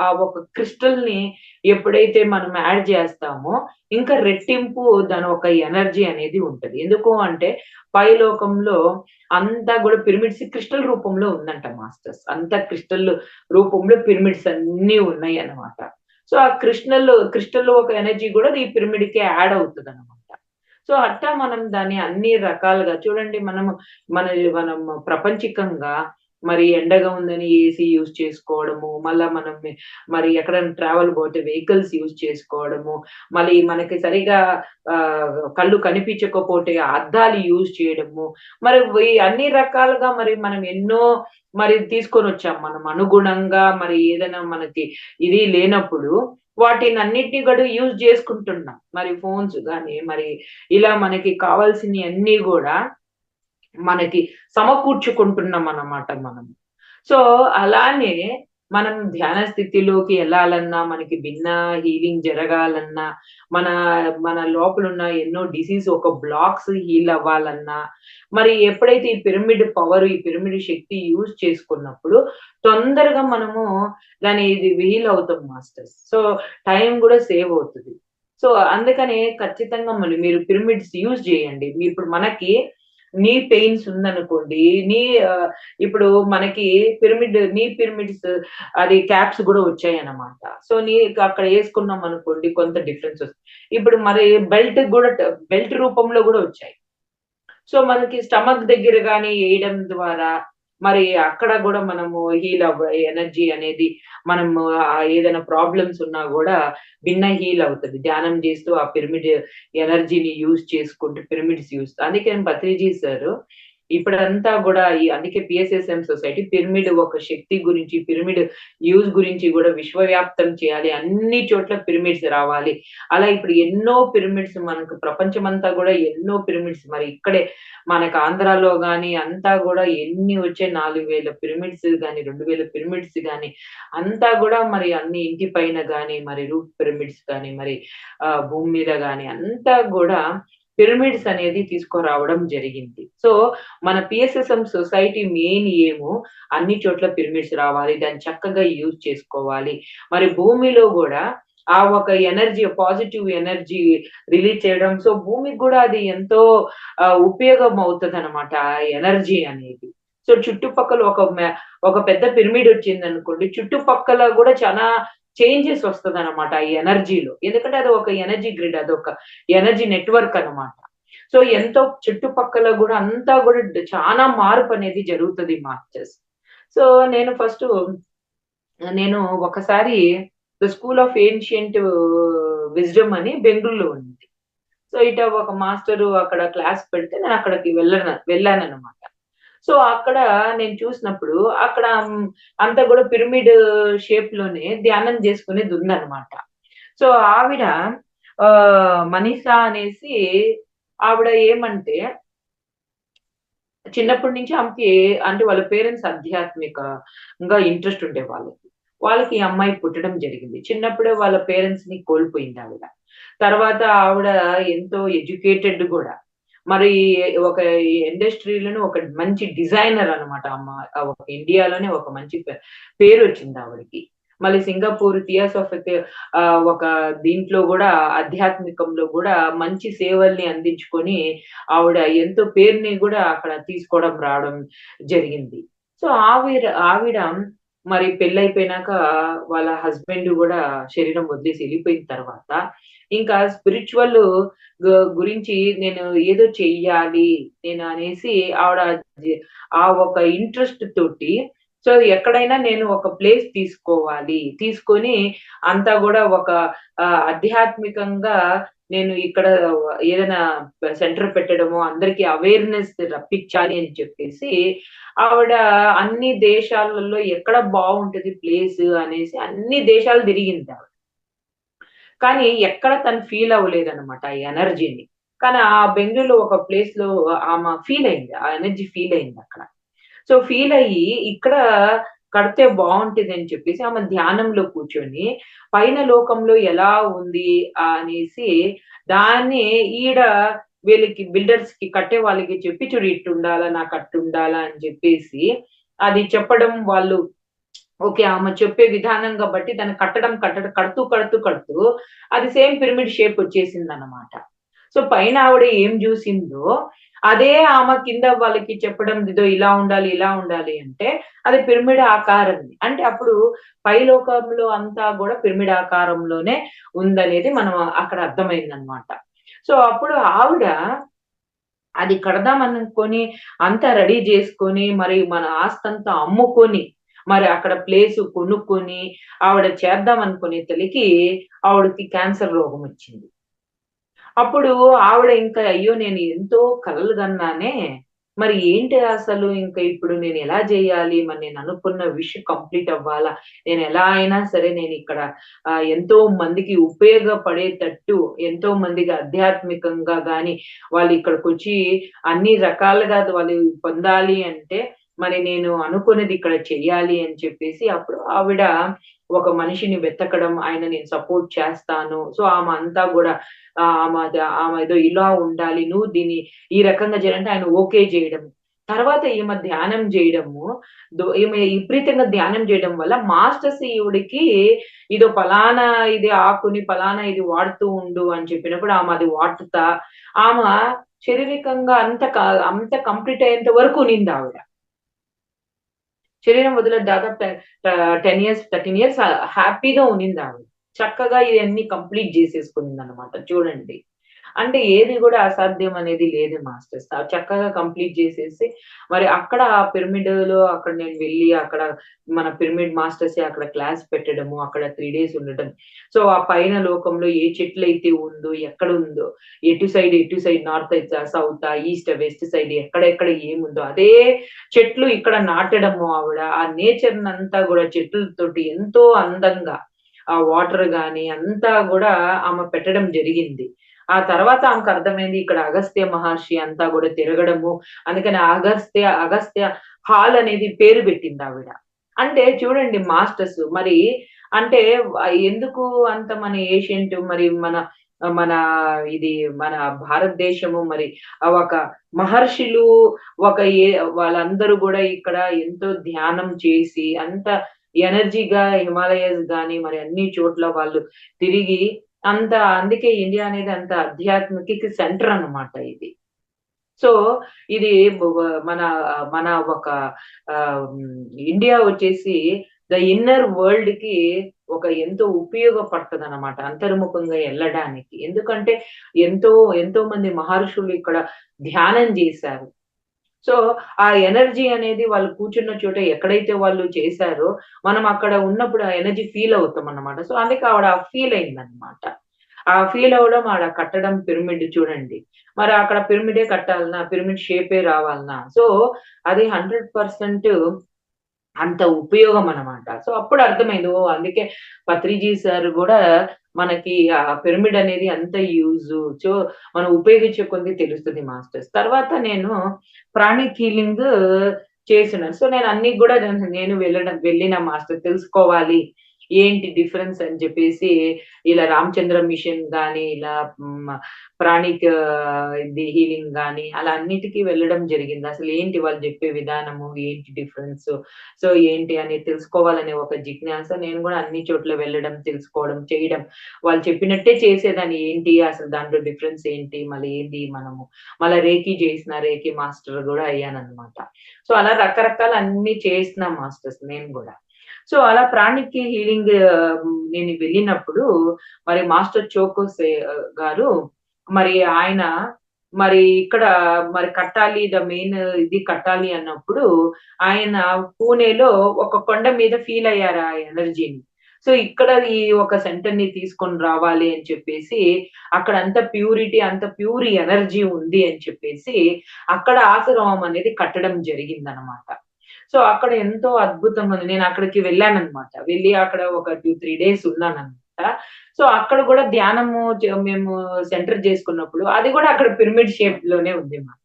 ఆ ఒక క్రిస్టల్‌ని ఎప్పుడైతే మనం యాడ్ జేస్తామో, ఇంకా రెట్టింపు దాని ఒక ఎనర్జీ అనేది ఉంటది. ఎందుకు అంటే, పైలోకంలో అంతా గూడా పిరమిడ్స్ క్రిస్టల్ రూపంలో ఉందంట మాస్టర్స్. అంతా క్రిస్టల్ రూపంలో పిరమిడ్స్ అన్నీ ఉన్నాయన్నమాట. సో, ఆ క్రిస్టల్‌లో ఒక ఎనర్జీ గూడా ఈ పిరమిడ్‌కి యాడ్ అవుతదన్నమాట. సో, అట్టా మనం దాన్ని అన్ని రకాలుగా చూడండి మన మనం ప్రపంచికంగా మరి ఎండగా ఉందని ఏసీ యూజ్ చేసుకోవడము, మళ్ళా మరి ఎక్కడైనా ట్రావెల్ పోతే వెహికల్స్ యూజ్ చేసుకోవడము, మళ్ళీ మనకి సరిగ్గా కళ్ళు కనిపించకపోతే అద్దాలు యూజ్ చేయడము. మరి అన్ని రకాలుగా మరి మనం ఎన్నో మరి తీసుకొనొచ్చాం. మనం అనుగుణంగా మరి ఏదైనా మనకి ఇది లేనప్పుడు వాటినన్నిటిని కూడా యూజ్ చేసుకుంటున్నాం. మరి ఫోన్స్ గాని, మరి ఇలా మనకి కావాల్సినయన్నీ గూడా మనకి సమకూర్చుకుంటున్నామన్నమాట మనం. సో, అలానే మనం ధ్యాన స్థితిలోకి ఎళ్ళాలన్నా, మనకి భిన్న హీలింగ్ జరగాలన్నా, మన మన లోపలున్న ఎన్నో డిసీజ్ ఒక బ్లాక్స్ హీల్ అవ్వాలన్నా, మరి ఎప్పుడైతే ఈ పిరమిడ్ పవర్, ఈ పిరమిడ్ శక్తి యూజ్ చేసుకున్నప్పుడు, తొందరగా మనము ఇది హీల్ అవుతాం మాస్టర్స్. సో, టైం గూడా సేవ్ అవుతది. సో, అందుకనే ఖచ్చితంగా మీరు పిరమిడ్స్ యూజ్ జేయండి. ఇప్పుడు మనకి నీ పెయిన్స్ ఉందనుకోండి, నీ ఆహ్, ఇప్పుడు మనకి నీ పిరమిడ్స్ అది క్యాప్స్ గూడా వచ్చాయన్నమాట. సో, అక్కడ యేసుకున్నామనుకోండి కొంత డిఫరెన్స్ వస్తుంది. ఇప్పుడు మరి బెల్ట్ రూపంలో గూడా వచ్చాయి. సో, మనకి స్టమక్ దగ్గర గాని ఎయడం ద్వారా, మరి అక్కడ గూడా మనము హీల్ ఎనర్జీ అనేది మనము ఏదైనా ప్రాబ్లమ్స్ ఉన్నా గూడా హీల్ అవుతది. ధ్యానం జేస్తూ ఆ పిరమిడ్ ఎనర్జీని యూజ్ చేసుకుంటూ పిరమిడ్స్ అందుకని పత్రిజీ సారు ఇప్పుడంతా గూడా అందుకే పిఎస్ఎస్ఎం సొసైటీ పిరమిడ్ ఒక శక్తి గురించి, పిరమిడ్ యూజ్ గురించి గూడా విశ్వవ్యాప్తం చేయాలి. అన్ని చోట్ల పిరమిడ్స్ రావాలి. అలా ఇప్పుడు ఎన్నో పిరమిడ్స్ మనకు ప్రపంచమంతా గూడా ఎన్నో పిరమిడ్స్ మరి ఇక్కడే మనకు ఆంధ్రాలో గాని అంతా గూడా ఎన్ని వచ్చాయి 4,000 పిరమిడ్స్ గాని, 2,000 పిరమిడ్స్ గాని అంతా గూడా మరి అన్ని ఇంటి పైన గాని, మరి రూఫ్ పిరమిడ్స్ గాని, మరి భూమి మీద గాని అంతా గూడా పిరమిడ్స్ అనేది తీసుకురావడం జరిగింది. సో, మన పిఎస్ఎస్ఎం సొసైటీ మెయిన్ అన్ని చోట్ల పిరమిడ్స్ రావాలి. దాన్ని చక్కగా యూజ్ చేసుకోవాలి. మరి భూమిలో గూడా ఆ ఒక ఎనర్జీ పాజిటివ్ ఎనర్జీ రిలీజ్ చేయడం. సో, భూమికి గూడా అది ఎంతో ఉపయోగం అవుతదనమాట. ఆ ఎనర్జీ అనేది. సో, చుట్టుపక్కల ఒక పెద్ద పిరమిడ్ వచ్చిందనుకోండి, చుట్టుపక్కల గూడా చానా చేంజెస్ వస్తదనమాట ఈ ఎనర్జీలో. ఎందుకంటే అది ఒక ఎనర్జీ గ్రిడ్. అదొక ఎనర్జీ నెట్వర్క్ అన్నమాట. సో, ఎంతో చుట్టుపక్కల గూడా అంతా గూడా చానా మార్పనేది జరుగుతది మాస్టర్స్. సో, నేను ఒకసారి the school of ancient wisdom అని బెంగుళూరులో ఉంది. సో, ఒక మాస్టరు అక్కడ క్లాస్ పెడితే నేను అక్కడికి వెళ్ళాననమాట. సో, అక్కడ నేను చూసినప్పుడు అక్కడ అంతా గూడా పిరమిడ్ షేప్‌లోనే ధ్యానం జేసుకునేదుందనమాట. సో, ఆవిడ మనీషా అనేసి ఆవిడ ఏమంటే చిన్నప్పటి నుంచి ఆమెకి అంటే వాళ్ళ పేరెంట్స్ ఆధ్యాత్మికంగా ఇంట్రెస్ట్ ఉండే వాళ్ళకి. వాళ్ళకి ఈ అమ్మాయి పుట్టడం జరిగింది. చిన్నప్పుడే వాళ్ళ పేరెంట్స్‌ని కోల్పోయిందావిడ. తర్వాత ఆవిడ ఎంతో ఎడ్యుకేటెడ్ గూడా. మరి ఒక ఇండస్ట్రీలోనే ఒక మంచి డిజైనర్ అన్నమాట. ఒక ఇండియాలోనే ఒక మంచి పేరొచ్చిందావిడకి. మళ్ళీ సింగపూర్ ఒక దీంట్లో గూడా ఆధ్యాత్మికంలో గూడా మంచి సేవల్ని అందించుకొని ఆవిడ ఎంతో పేరుని గూడా అక్కడ తీసుకోవడం రావడం జరిగింది. సో, ఆవిడ మరి పెళ్లయిపోయినాక వాళ్ళ హస్బెండ్ గూడా శరీరం వదిలేసి ఎళ్ళిపోయిన తర్వాత, ఇంకా స్పిరిచువల్ గురించి నేను ఏదో చెయ్యాలి నేను అనేసి ఆవిడ ఆ ఒక ఇంట్రెస్ట్ తోటి సో, ఎక్కడైనా నేను ఒక ప్లేస్ తీసుకోవాలి. తీసుకొని అంతా గూడా ఒక ఆధ్యాత్మికంగా నేను ఇక్కడ ఏదైనా సెంటర్ పెట్టడమో, అందరికి అవేర్‌నెస్ రప్పించాలి అని చెప్పేసి, ఆవిడ అన్ని దేశాలలో ఎక్కడ బావుంటది ప్లేసు అనేసి అన్ని దేశాలు తిరిగిందావిడ. కానీ ఎక్కడ తను ఫీల్ అవ్వలేదన్నమాట ఆ ఎనర్జీని. కానీ ఆ బెంగుళూరులో ఒక ప్లేస్‌లో ఆమె ఫీల్ అయింది. ఆ ఎనర్జీ ఫీల్ అయిందక్కడ. సో, ఫీలయ్యి ఇక్కడ కడితే బావుంటదని చెప్పేసి ఆమె ధ్యానంలో కూర్చొని, పైన లోకంలో ఎలా ఉంది అనేసి దాన్ని ఈడ వీళ్ళకి బిల్డర్స్‌కి కట్టే వాళ్ళకి చెప్పి చూడు ఇట్టుండాలా, నాకట్టుండాలా అని చెప్పేసి అది చెప్పడం వాళ్ళు ఓకే. ఆమె చెప్పే విధానంగా బట్టి దాన్ని కడుతూ అది సేమ్ పిరమిడ్ షేప్ వచ్చేసిందన్నమాట. సో, పైన ఆవిడ ఏం జూసిందో, అదే ఆమె కింద వాళ్ళకి చెప్పడం ఇదో ఇలా ఉండాలి, ఇలా ఉండాలి అంటే, అది పిరమిడ్ ఆకారంది. అంటే అప్పుడు పైలోకంలో అంతా గూడా పిరమిడ్ ఆకారంలోనే ఉందనేది మనం అక్కడ అర్థమైందనమాట. సో, అప్పుడు ఆవిడ అది కడదామనుకోని అంతా రెడీ జేసుకొని, మరి మన ఆస్తంతా అమ్ముకొని, మరి అక్కడ ప్లేసు కొనుక్కొని, ఆవిడ చేద్దామనుకునే తలికి ఆవిడకి క్యాన్సర్ రోగమొచ్చింది. అప్పుడు ఆవిడ ఇంకా అయ్యో! నేను ఎంతో కలలు గన్నానే. మరి ఏంటి అసలు ఇంక ఇప్పుడు నేనెలా జేయాలి? మరి నేను అనుకున్న విష్ కంప్లీట్ అవ్వాలా? నేనెలా అయినా సరే నేనిక్కడ ఎంతో మందికి ఉపయోగపడేటట్టు, ఎంతో మందికి ఆధ్యాత్మికంగా గాని, వాళ్ళు ఇక్కడికొచ్చి అన్ని రకాలుగా వాళ్ళు పొందాలి అంటే, మరి నేను అనుకున్నది ఇక్కడ చెయ్యాలి అని చెప్పేసి అప్పుడు ఆవిడ ఒక మనిషిని వెతకడం, ఆయన నేను సపోర్ట్ చేస్తాను. సో, ఆమె అంతా గూడా ఆమెదో ఇలా ఉండాలి. నువ్వు దీన్ని ఈ రకంగా చేయాలంటే ఆయన ఓకే జేయడం. తర్వాత ఈమె ధ్యానం జేయడము. ఈమె విపరీతంగా ధ్యానం జేయడం వల్ల మాస్టర్స్ ఈవిడకి ఇదో పలానా ఇది ఆకుని పలానా ఇది వాడుతూ ఉండు అని చెప్పినప్పుడు ఆమె అది వాడుతా, ఆమె శారీరకంగా అంత కంప్లీట్ అయ్యేంత వరకు ఉన్నిందావిడ. శరీరం వదిలేసి దాదాపు 10 ఇయర్స్, 13 ఇయర్స్ హ్యాపీగా ఉన్నిందావిడ. చక్కగా ఇయన్నీ కంప్లీట్ జేసేసుకునిందనమాట చూడండి. అంటే ఏది గూడా అసాధ్యం అనేది లేదు మాస్టర్స్. చక్కగా కంప్లీట్ జేసేసి మరి అక్కడ ఆ పిరమిడ్‌లో అక్కడ నేను వెళ్లి అక్కడ మన పిరమిడ్ మాస్టర్సే అక్కడ క్లాస్ పెట్టడము, అక్కడ 3 డేస్ ఉండటం. సో, ఆ పైన లోకంలో ఏ చెట్లయితే ఉందో, ఎక్కడుందో, ఎటు side north, సౌతా, east, west side ఎక్కడెక్కడ ఏముందో అదే చెట్లు ఇక్కడ నాటడము ఆవిడ. ఆ నేచర్‌నంతా గూడా చెట్లతోటి ఎంతో అందంగా ఆ వాటర్ గాని అంతా గూడా ఆమె పెట్టడం జరిగింది. ఆ తర్వాత ఆమెకర్థమైంది ఇక్కడ అగస్త్య మహర్షి అంతా గూడా తిరగడము. అందుకని అగస్త్య హాల్ అనేది పేరు పెట్టిందావిడ. అంటే చూడండి మాస్టర్స్ మరి అంటే ఎందుకు అంత మన ఏషియంట్ మరి మన ఇది మన భారతదేశము మరి ఒక మహర్షులు ఒక వాళ్ళందరూ గూడా ఇక్కడ ఎంతో ధ్యానం చేసి అంత ఎనర్జీగా హిమాలయస్ గాని మరి అన్ని చోట్ల వాళ్ళు తిరిగి అందుకే ఇండియా అనేది అంత ఆధ్యాత్మికకి సెంటర్ అన్నమాట ఇది. సో, ఇది బ వ మన మన ఒక ఇండియా వచ్చేసి ఇన్నర్ వరల్డ్‌కి ఒక ఎంతో ఉపయోగపడతదనమాట. అంతర్ముఖంగా ఎళ్ళడానికి. ఎందుకంటే ఎంతో, ఎంతో మంది మహర్షులు ఇక్కడ ధ్యానం జేశారు. సో, ఆ ఎనర్జీ అనేది వాళ్ళు కూర్చున్న చోట ఎక్కడైతే వాళ్ళు చేశారో, మనం అక్కడ ఉన్నప్పుడు ఆ ఎనర్జీ ఫీల్ అవుతామన్నమాట. సో, అందుకే ఆవిడ ఫీల్ అయిందన్నమాట. ఆ ఫీల్ అవ్వడం, ఆడ కట్టడం పిరమిడ్ చూడండి. మరి అక్కడ పిరమిడే కట్టాలనా? పిరమిడ్ షేపే రావాలనా? సో, అది 100% అంత ఉపయోగం అన్నమాట. సో, అప్పుడు అర్థమైంది. ఓహ్! అందుకే పత్రిజీ సార్ గూడా మనకి ఆ పిరమిడ్ అనేది అంత యూజు. సో, మనం ఉపయోగించే కొద్దీ తెలుస్తది మాస్టర్స్. తర్వాత నేను ప్రాణిక్ హీలింగ్ చేస్తున్నాను. సో, నేను అన్నీ గూడా నేను వెళ్ళిన మాస్టర్ తెలుసుకోవాలి. ఏంటి డిఫరెన్స్ అని జెప్పేసి ఇలా రామచంద్ర మిషన్ గాని, ఇలా ప్రాణిక్ ఇది హీలింగ్ గాని అలా అన్నిటికి వెళ్ళడం జరిగింది. అసలేంటి వాళ్ళు జెప్పే విధానము, ఏంటి డిఫరెన్సు, సో ఏంటి అనేది తెలుసుకోవాలనే ఒక జిజ్ఞాస. నేను గూడా అన్ని చోట్ల వెళ్ళడం, తెలుసుకోవడం, చేయడం. వాళ్ళు చెప్పినట్టే చేసేదాన్ని. ఏంటి అసలు దాంట్లో డిఫరెన్స్ ఏంటి? మళ్ళీ ఏంది మనము మళ్ళా రేఖీ చేసిన రేఖీ మాస్టర్ గూడా అయ్యానన్నమాట. సో, అలా రకరకాల అన్నీ చేసిన మాస్టర్స్ నేను గూడా. సో, అలా ప్రాణిక్‌కి హీలింగ్ నేను వెళ్ళినప్పుడు మరి మాస్టర్ చోకోసే గారు మరి ఆయన మరి ఇక్కడ మరి కట్టాలి మెయిన్ ఇది కట్టాలి అన్నప్పుడు ఆయన పూణేలో ఒక కొండ మీద ఫీల్ అయ్యారు ఆ ఎనర్జీని. సో, ఇక్కడ ఈ ఒక సెంటర్‌ని తీసుకొని రావాలి అని చెప్పేసి అక్కడ అంత ప్యూరిటీ, అంత ప్యూర్ ఎనర్జీ ఉంది అని చెప్పేసి అక్కడ ఆశ్రమం అనేది కట్టడం జరిగిందనమాట. సో, అక్కడ ఎంతో అద్భుతంగా ఉంది. నేనక్కడికి వెళ్ళాననమాట. వెళ్ళి అక్కడ ఒక 2, 3 డేస్ ఉన్నాననమాట. సో, అక్కడ గూడా ధ్యానము మేము సెంటర్ జేసుకున్నప్పుడు అది గూడా అక్కడ పిరమిడ్ షేప్‌లోనే ఉంది మాకు.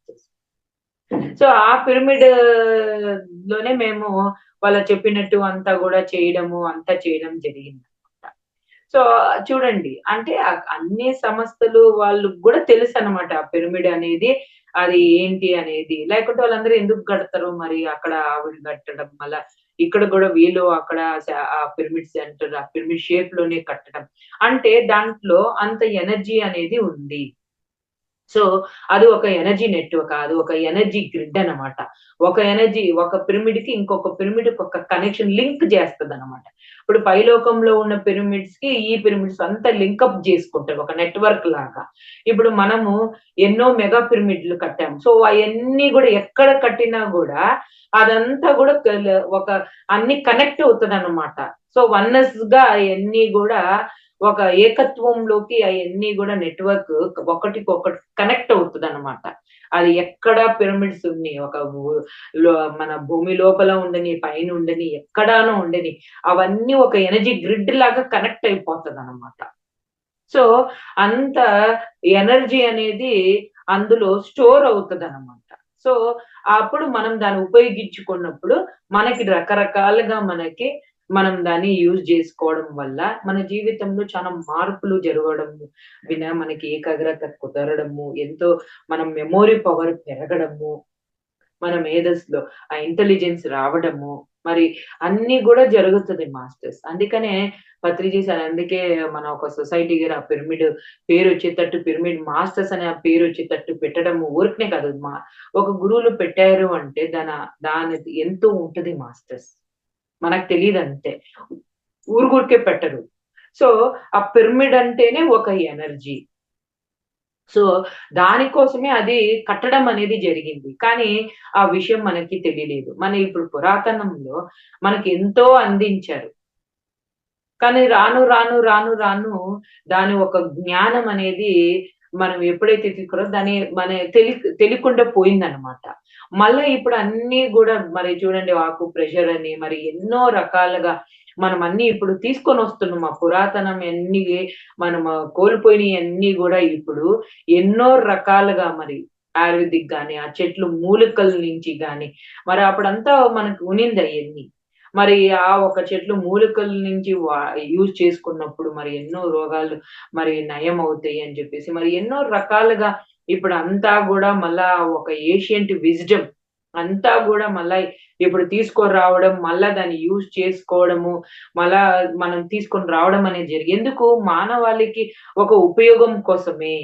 సో, ఆ పిరమిడ్ లోనే మేము వాళ్ళు చెప్పినట్టు అంతా గూడా అంతా చేయడం జరిగిందనమాట. సో, చూడండి అంటే అన్ని సంస్థలు వాళ్ళకి గూడా తెలుసనమాట. ఆ పిరమిడ్ అనేది అది ఏంటి అనేది. లేకుంటే వాళ్ళందరూ ఎందుకు కడతారు మరి అక్కడ ఆవిడ కట్టడం. మళ్ళా ఇక్కడ గూడా వీళ్ళు అక్కడ ఆ పిరమిడ్ సెంటర్, ఆ పిరమిడ్ షేప్‌లోనే కట్టడం. అంటే దాంట్లో అంత ఎనర్జీ అనేది ఉంది. సో, అది ఒక ఎనర్జీ నెట్‌వర్క్. అది ఒక ఎనర్జీ గ్రిడ్ అన్నమాట. ఒక పిరమిడ్‌కి ఇంకొక పిరమిడ్‌కి ఒక కనెక్షన్ లింక్ చేస్తదన్నమాట. ఇప్పుడు పైలోకంలో ఉన్న పిరమిడ్స్‌కి ఈ పిరమిడ్స్ అంతా లింకప్ చేసుకుంటాయి. ఒక నెట్‌వర్క్ లాగా. ఇప్పుడు మనము ఎన్నో మెగా పిరమిడ్‌లు కట్టాము. సో, అయన్నీ గూడా ఎక్కడ కట్టినా గూడా అదంతా గూడా ఒక అన్ని కనెక్ట్ అవుతదన్నమాట. సో, వన్నెస్‌గా అయన్నీ గూడా ఒక ఏకత్వంలోకి అయన్నీ గూడా నెట్‌వర్క్ ఒకటికొకటి కనెక్ట్ అవుతదనమాట. అది ఎక్కడ పిరమిడ్స్ ఉన్నయి. ఒక భూ లో మన భూమి లోపల ఉండని, పైన ఉండని, ఎక్కడానో ఉండని అవన్నీ ఒక ఎనర్జీ గ్రిడ్ లాగా కనెక్ట్ అయిపోతదనమాట. సో, అంత ఎనర్జీ అనేది అందులో స్టోర్ అవుతదనమాట. సో, అప్పుడు మనం దాన్ని ఉపయోగించుకున్నప్పుడు మనకి రకరకాలుగా మనం దాన్ని యూజ్ జేసుకోవడం వల్ల మన జీవితంలో చాలా మార్పులు జరగడము, మనకి ఏకాగ్రత కుదరడము, ఎంతో మన మెమోరీ పవర్ పెరగడము, మన మేధస్సులో ఆ ఇంటెలిజెన్స్ రావడము, మరి అన్నీ గూడా జరుగుతది మాస్టర్స్. అందుకనే పత్రిజీ సార్ అందుకే మన ఒక సొసైటీ‌కి ఆ పిరమిడ్ పేరొచ్చేటట్టు పిరమిడ్ మాస్టర్స్ అనే ఆ పేరొచ్చేటట్టు పెట్టడము ఊరికనే కాదు. ఒక గురువులు పెట్టారు అంటే దానిది ఎంతో ఉంటది మాస్టర్స్. మనకు తెలీదంతే. ఊరుకూరికే పెట్టరు. సో, ఆ పిరమిడ్ అంటేనే ఒక ఎనర్జీ. సో, దానికోసమే అది కట్టడం అనేది జరిగింది. కానీ, ఆ విషయం మనకి తెలియలేదు. ఇప్పుడు పురాతనంలో మనకెంతో అందించారు. కానీ రాను దాని ఒక జ్ఞానం అనేది మనం ఎప్పుడైతే తీసుకున్నామో దాని మన తెలియకుండా పోయిందనమాట. మళ్ళా ఇప్పుడు అన్నీ గూడా మరి చూడండి ప్రెషర్ అని మరి ఎన్నో రకాలుగా మనం అన్నీ ఇప్పుడు తీసుకొనొస్తున్నాం. ఆ పురాతనమయన్నీ మనం కోల్పోయినయన్నీ గూడా ఇప్పుడు ఎన్నో రకాలుగా మరి ఆయుర్వేదిక్ గాని, ఆ చెట్లు మూలికల నుంచి గాని, మరి అప్పుడంతా మనకు ఉన్నిందయన్నీ. మరి ఆ ఒక చెట్లు మూలికల నుంచి యూజ్ చేసుకున్నప్పుడు మరి ఎన్నో రోగాలు మరి నయమవుతాయి అని చెప్పేసి, మరి ఎన్నో రకాలుగా ఇప్పుడంతా గూడా మళ్ళా ఒక ఏషియంట్ విజ్డమ్ అంతా గూడా మళ్ళా ఇప్పుడు తీసుకొని రావడం, మళ్ళా దాన్ని యూజ్ చేసుకోవడము, మళ్ళా మనం తీసుకొని రావడం అనేది ఎందుకు మానవాళికి ఒక ఉపయోగం కోసమే.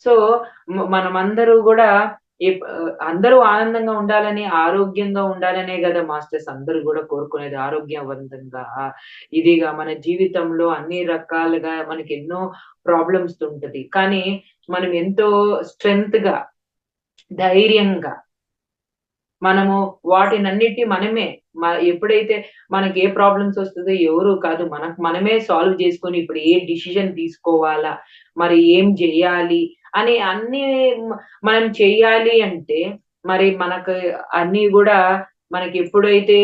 సో, మనమందరూ గూడా అందరూ ఆనందంగా ఉండాలని, ఆరోగ్యంగా ఉండాలనే గదా మాస్టర్స్ అందరూ గూడా కోరుకునేది. ఆరోగ్యవంతంగా, ఇదిగా మన జీవితంలో అన్ని రకాలుగా మనకెన్నో ప్రాబ్లమ్స్ ఉంటది. కానీ, మనం ఎంతో స్ట్రెంగ్త్‌గా, ధైర్యంగా మనము వాటినన్నిటి మనమే ఎప్పుడైతే మనకి ఏ ప్రాబ్లమ్స్ వస్తదో ఎవరు కాదు. మనకు మనమే సాల్వ్ చేసుకొని ఇప్పుడు ఏ డిసిషన్ తీసుకోవాలా? మరి ఏం జేయాలి? అని అన్నీ మనం చెయ్యాలి అంటే మరి మనకు అన్నీ గూడా మనకెప్పుడైతే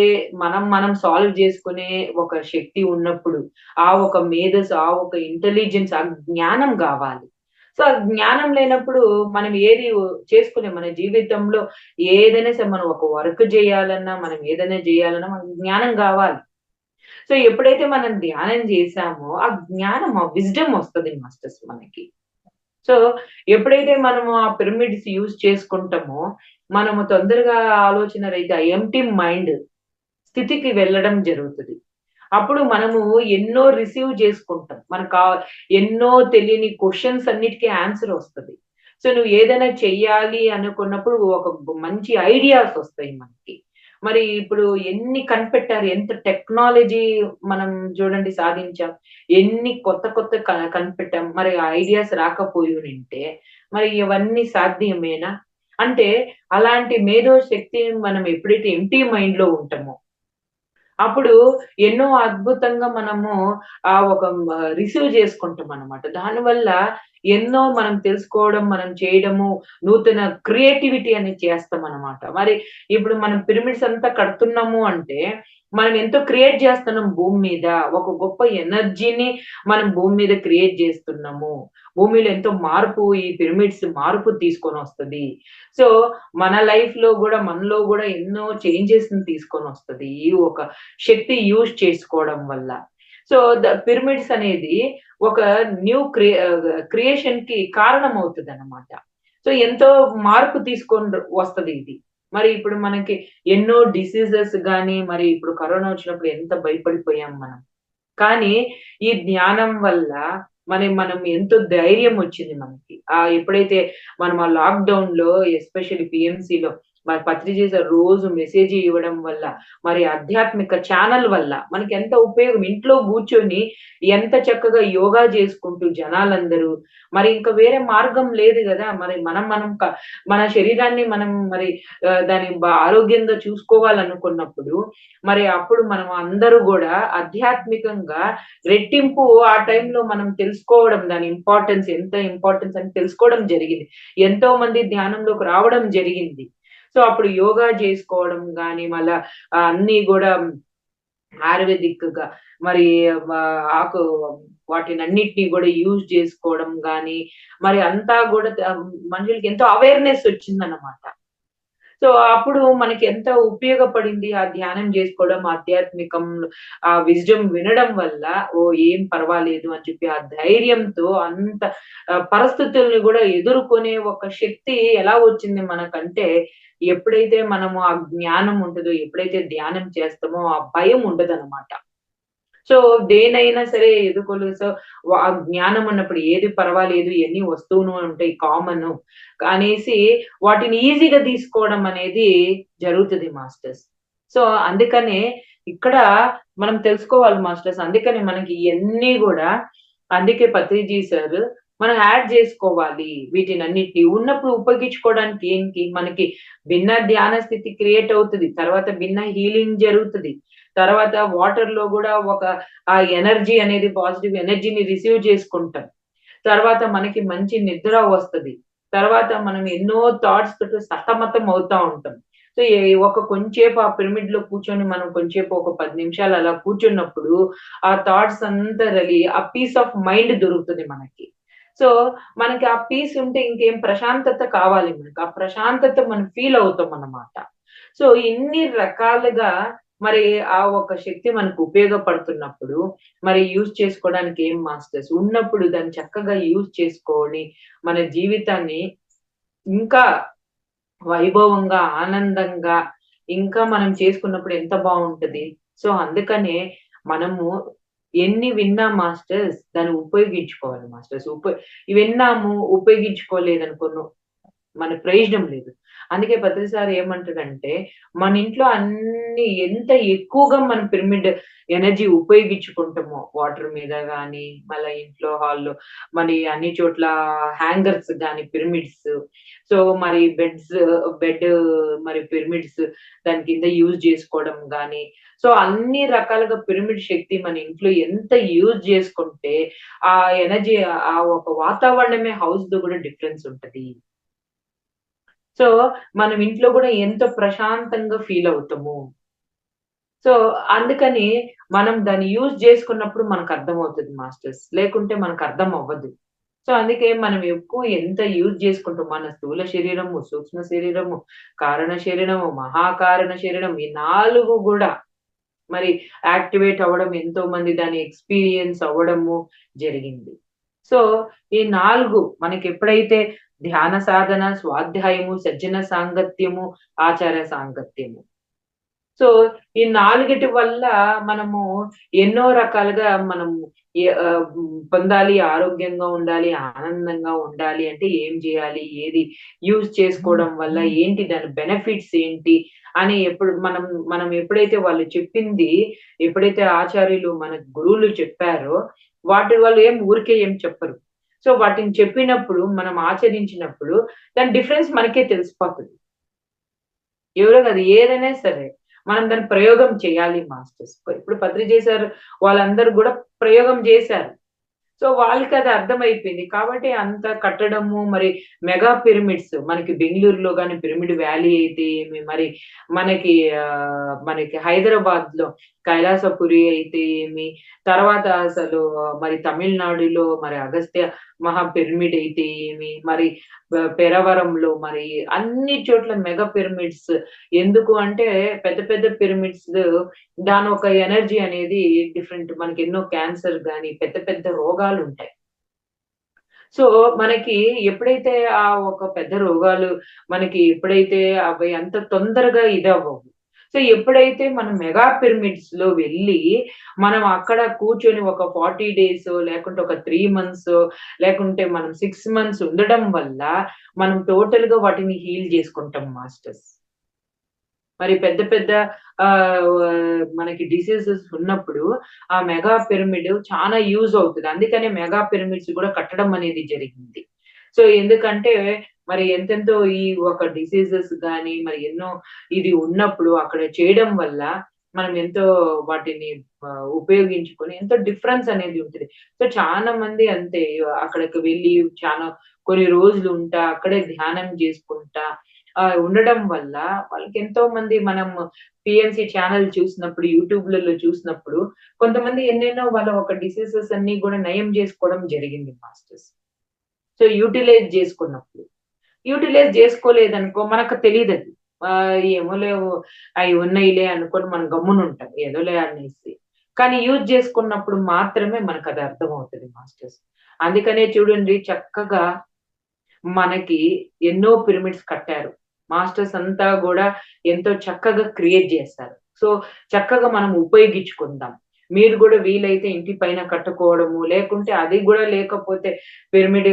మనం సాల్వ్ చేసుకునే ఒక శక్తి ఉన్నప్పుడు, ఆ ఒక మేధస్సు, ఆ ఒక ఇంటెలిజెన్స్, ఆ జ్ఞానం గావాలి. సో, ఆ జ్ఞానం లేనప్పుడు మనం ఏది చేసుకోలేం. మన జీవితంలో ఏదైనా సరే మనం ఒక వర్క్ జేయాలన్నా, మనం ఏదైనా జేయాలన్నా మనకు జ్ఞానం గావాలి. సో, ఎప్పుడైతే మనం ధ్యానం జేసామో, ఆ జ్ఞానం, ఆ విజ్డమ్ ఒస్తది మాస్టర్స్ మనకి. సో, ఎప్పుడైతే మనము ఆ పిరమిడ్స్ యూజ్ చేసుకుంటామో, మనము తొందరగా ఆలోచన రహిత ఎంప్టీ మైండ్ స్థితికి వెళ్ళడం జరుగుతది. అప్పుడు మనము ఎన్నో రిసీవ్ చేసుకుంటాం. ఎన్నో తెలియని క్వెషన్స్ అన్నిటికి ఆన్సర్ ఒస్తది. సో, నువ్వు ఏదైనా చెయ్యాలి అనుకున్నప్పుడు ఒక మంచి ఐడియాస్ ఒస్తాయి మనకి. మరి ఇప్పుడు ఎన్ని కనిపెట్టారు. ఎంత టెక్నాలజీ మనం చూడండి సాధించాం. ఎన్ని కొత్త కనిపెట్టాం. మరి ఆ ఐడియాస్ రాకపోయుంటే మరి ఇవన్నీ సాధ్యమేనా? అంటే అలాంటి మేధో శక్తిని మనం ఎప్పుడైతే ఎంప్టీ మైండ్‌లో ఉంటామో అప్పుడు ఎన్నో అద్భుతంగా మనము ఒక రిసీవ్ చేసుకుంటామనమాట. దానివల్ల ఎన్నో మనం తెలుసుకోవడం, మనం చేయడము, నూతన క్రియేటివిటీ అనేది చేస్తామనమాట. మరి ఇప్పుడు మనం పిరమిడ్స్ అంతా కడుతున్నాము అంటే, మనం ఎంతో క్రియేట్ చేస్తున్నాం భూమి మీద. ఒక గొప్ప ఎనర్జీని మనం భూమి మీద క్రియేట్ చేస్తున్నాము. భూమిలో ఎంతో మార్పు ఈ పిరమిడ్స్ మార్పు తీసుకొనొస్తది. సో, మన లైఫ్‌లో గూడా మనలో గూడా ఎన్నో చేంజెస్‌ని తీసుకొనొస్తది. ఈ ఒక శక్తి యూజ్ చేసుకోవడం వల్ల. సో, పిరమిడ్స్ అనేది ఒక న్యూ క్రియేషన్‌కి కారణమవుతదనమాట. సో, ఎంతో మార్పు తీసుకొని వస్తది ఇది. మరి ఇప్పుడు మనకి ఎన్నో డిసీజెస్ గాని, మరి ఇప్పుడు కరోనా వచ్చినప్పుడు ఎంత భయపడిపోయాం మనం. కానీ ఈ జ్ఞానం వల్ల మనం ఎంతో ధైర్యం వచ్చింది మనకి. ఎప్పుడైతే మనం ఆ లాక్‌డౌన్‌లో ఎస్పెషల్లీ పీఎంసీలో మరి పత్రిజీ సార్ రోజు మెసేజ్ ఇవ్వడం వల్ల, మరి ఆధ్యాత్మిక ఛానెల్ వల్ల మనకెంత ఉపయోగం. ఇంట్లో గూర్చొని ఎంత చక్కగా యోగా చేసుకుంటూ జనాలందరూ మరి ఇంక వేరే మార్గం లేదు గదా! మరి మనం మన శరీరాన్ని మనం మరి దాన్ని ఆరోగ్యంగా చూసుకోవాలనుకున్నప్పుడు, మరి అప్పుడు మనం అందరూ గూడా ఆధ్యాత్మికంగా రెట్టింపు ఆ టైంలో మనం తెలుసుకోవడం దాని ఇంపార్టెన్స్ ఎంత ఇంపార్టెన్స్ అని తెలుసుకోవడం జరిగింది. ఎంతో మంది ధ్యానంలోకి రావడం జరిగింది. సో, అప్పుడు యోగా జేసుకోవడం గాని, మళ్ళా అన్నీ గూడా ఆయుర్వేదిక్‌గా మరి ఆకు వాటినన్నిటిని గూడా యూజ్ జేసుకోవడం గాని, మరి అంతా గూడా మనుషులకి ఎంతో అవేర్‌నెస్ ఒచ్చిందన్నమాట. సో, అప్పుడు మనకి ఎంత ఉపయోగపడింది ఆ ధ్యానం జేసుకోవడం, ఆధ్యాత్మికం ఆ విజ్డమ్ వినడం వల్ల, ఓహ్! ఏం పర్వాలేదు అని చెప్పి ఆ ధైర్యంతో అంత పరిస్థితుల్ని గూడా ఎదుర్కొనే ఒక శక్తి ఎలా వచ్చింది మనకంటే, ఎప్పుడైతే మనము ఆ జ్ఞానం ఉంటదో, ఎప్పుడైతే ధ్యానం చేస్తామో ఆ భయం ఉండదనమాట. సో, దేనైనా సరే ఎదుర్కోలు. ఆ జ్ఞానం అన్నప్పుడు ఏది పర్వాలేదు, ఇయన్నీ వస్తూనే ఉంటాయి కామను అనేసి వాటిని ఈజీగా తీసుకోవడం అనేది జరుగుతది మాస్టర్స్. సో, అందుకనే ఇక్కడ మనం తెలుసుకోవాలి మాస్టర్స్. అందుకనే మనకి ఇయన్నీ గూడా అందుకే పత్రిజీ సార్ మనం యాడ్ జేసుకోవాలి వీటినన్నిటిని. ఉన్నప్పుడు ఉపయోగించుకోవడానికి ఏంటి మనకి భిన్న ధ్యాన స్థితి క్రియేట్ అవుతది. తర్వాత భిన్న హీలింగ్ జరుగుతది. తర్వాత వాటర్‌లో గూడా ఒక ఆ ఎనర్జీ అనేది పాజిటివ్ ఎనర్జీని రిసీవ్ చేసుకుంటాం. తర్వాత మనకి మంచి నిద్ర వస్తది. తర్వాత మనం ఎన్నో థాట్స్ తోటి సతమతం అవుతా ఉంటాం. సో, ఒక కొంచేపు ఆ పిరమిడ్‌లో కూర్చొని మనం కొంచేపు ఒక 10 నిమిషాలు అలా కూర్చున్నప్పుడు, ఆ థాట్స్ అంతా ఆ పీస్ ఆఫ్ మైండ్ దొరుకుతది మనకి. సో, మనకి ఆ పీస్ ఉంటే ఇంకేం ప్రశాంతత కావాలి మనకు. ఆ ప్రశాంతత మనం ఫీల్ అవుతామన్నమాట. సో, ఇన్ని రకాలుగా మరి ఆ ఒక శక్తి మనకు ఉపయోగపడుతున్నప్పుడు, మరి యూజ్ చేసుకోవడానికి ఏం మాస్టర్స్ ఉన్నప్పుడు దాన్ని చక్కగా యూజ్ చేసుకొని, మన జీవితాన్ని ఇంకా వైభవంగా, ఆనందంగా ఇంకా మనం చేసుకున్నప్పుడు ఎంత బావుంటది. సో, అందుకనే మనము ఎన్ని విన్నా మాస్టర్స్ దాన్ని ఉపయోగించుకోవాలి మాస్టర్స్. విన్నాము, ఉపయోగించుకోలేదనుకో మన ప్రయోజనం లేదు. అందుకే ప్రతిసారి ఏమంటాడంటే, మన ఇంట్లో అన్నీ ఎంత ఎక్కువగా మనం పిరమిడ్ ఎనర్జీ ఉపయోగించుకుంటామో, వాటర్ మీద గానీ, మళ్ళా ఇంట్లో హాల్‌లో మరి అన్ని చోట్ల హ్యాంగర్స్ గానీ, పిరమిడ్స్. సో, మరి బెడ్ మరి పిరమిడ్స్ దాని కింద యూజ్ జేసుకోవడం గానీ, సో, అన్ని రకాలుగా పిరమిడ్ శక్తి మన ఇంట్లో ఎంత యూజ్ జేసుకుంటే, ఆ ఎనర్జీ ఆ ఒక వాతావరణమే హౌస్‌ది గూడా డిఫరెన్స్ ఉంటది. సో, మనం ఇంట్లో గూడా ఎంతో ప్రశాంతంగా ఫీలవుతాము. సో, అందుకని మనం దాన్ని యూజ్ జేసుకున్నప్పుడు మనకర్థమవుతది మాస్టర్స్. లేకుంటే మనకర్థమవ్వదు. సో, అందుకే మనం ఎక్కువ ఎంత యూజ్ జేసుకుంటాం మన స్థూల శరీరము, సూక్ష్మ శరీరము, కారణ శరీరము, మహాకారణ శరీరం ఈ 4 గూడా మరి యాక్టివేట్ అవ్వడం ఎంతో మంది దాన్ని ఎక్స్‌పీరియన్స్ అవ్వడము జరిగింది. సో, ఈ 4 మనకెప్పుడైతే ధ్యాన సాధన, స్వాధ్యాయము, సజ్జన సాంగత్యము, ఆచార సాంగత్యము. సో, ఈ 4 వల్ల మనము ఎన్నో రకాలుగా మనము పొందాలి, ఆరోగ్యంగా ఉండాలి, ఆనందంగా ఉండాలి అంటే ఏం జేయాలి? ఏది యూజ్ చేసుకోవడం వల్ల ఏంటి దాని బెనిఫిట్స్ ఏంటి? అని మనం మనం ఎప్పుడైతే వాళ్ళు చెప్పింది ఎప్పుడైతే ఆచార్యులు మన గురువులు చెప్పారో, వాళ్ళు ఊరికే ఏం చెప్పరు. సో, వాటిని చెప్పినప్పుడు మనం ఆచరించినప్పుడు దాని డిఫరెన్స్ మనకే తెలిసిపోతది. ఎవరో కాదు ఏదైనా సరే. మనం దాని ప్రయోగం చేయాలి మాస్టర్స్. ఇప్పుడు పత్రిజీ సార్ వాళ్ళందరూ గూడా ప్రయోగం జేశారు. సో, వాళ్ళకది అర్థమైపోయింది. కాబట్టి అంత కట్టడము మరి మెగా పిరమిడ్స్ మనకి బెంగుళూరులో గాని పిరమిడ్ వ్యాలీ అయితే ఏమి, మరి మనకి హైదరాబాద్‌లో కైలాసపురి అయితే ఏమి, తర్వాత అసలు మరి తమిళనాడులో మరి అగస్త్య మహా పిరమిడ్ అయితే ఏమి, మరి పెరవరంలో మరి అన్ని చోట్ల మెగా పిరమిడ్స్ ఎందుకు అంటే పెద్ద పెద్ద పిరమిడ్స్ దాని ఒక ఎనర్జీ అనేది డిఫరెంట్. మనకెన్నో క్యాన్సర్ గాని, పెద్ద పెద్ద రోగాలుంటాయి. సో, మనకి ఎప్పుడైతే ఆ ఒక పెద్ద రోగాలు మనకి ఎప్పుడైతే అవి అంత తొందరగా ఇదవ్వవు. సో, ఎప్పుడైతే మనం మెగా పిరమిడ్స్‌లో వెళ్ళి, మనం అక్కడ కూర్చొని ఒక 40 డేసో, లేకుంటే ఒక 3 మంత్సో, లేకుంటే మనం 6 మంత్స్ ఉండడం వల్ల, మనం టోటల్‌గా వాటిని హీల్ జేసుకుంటాం మాస్టర్స్. మరి పెద్ద పెద్ద మనకి డిసీజెస్ ఉన్నప్పుడు ఆ మెగా పిరమిడ్ చాలా యూజ్ అవుతది. అందుకనే మెగా పిరమిడ్స్ గూడా కట్టడం అనేది జరిగింది. సో, ఎందుకంటే మరి ఎంతెంతో ఈ ఒక డిసీజెస్ గాని, మరి ఎన్నో ఇది ఉన్నప్పుడు అక్కడ చేయడం వల్ల మనం ఎంతో వాటిని ఉపయోగించుకొని ఎంతో డిఫరెన్స్ అనేది ఉంటది. సో, చాలా మంది అంతే అక్కడికి వెళ్లి చాలా కొన్ని రోజులు ఉంటా, అక్కడే ధ్యానం జేసుకుంటా ఉండడం వల్ల వాళ్ళకెంతో మంది మనం పీఎంసీ ఛానెల్ చూసినప్పుడు, యూట్యూబ్‌లలో చూసినప్పుడు కొంతమంది ఎన్నెన్నో వాళ్ళ ఒక డిసీజెస్ అన్నీ గూడా నయం జేసుకోవడం జరిగింది మాస్టర్స్. సో, యూటిలైజ్ జేసుకున్నప్పుడు. యూటిలైజ్ జేసుకోలేదనుకో మనకు తెలీదది. ఏమోలే అయి ఉన్నయిలే అనుకోని మనం గమ్మునుంటాం. ఏదోలే అనేసి. కానీ యూజ్ చేసుకున్నప్పుడు మాత్రమే మనకది అర్థమవుతది మాస్టర్స్. అందుకనే చూడండి చక్కగా మనకి ఎన్నో పిరమిడ్స్ కట్టారు. మాస్టర్స్ అంతా గూడా ఎంతో చక్కగా క్రియేట్ జేస్తారు. సో, చక్కగా మనం ఉపయోగించుకుందాం. మీరు గూడా వీలైతే ఇంటి పైన కట్టుకోవడము, లేకుంటే అది గూడా లేకపోతే పిరమిడ్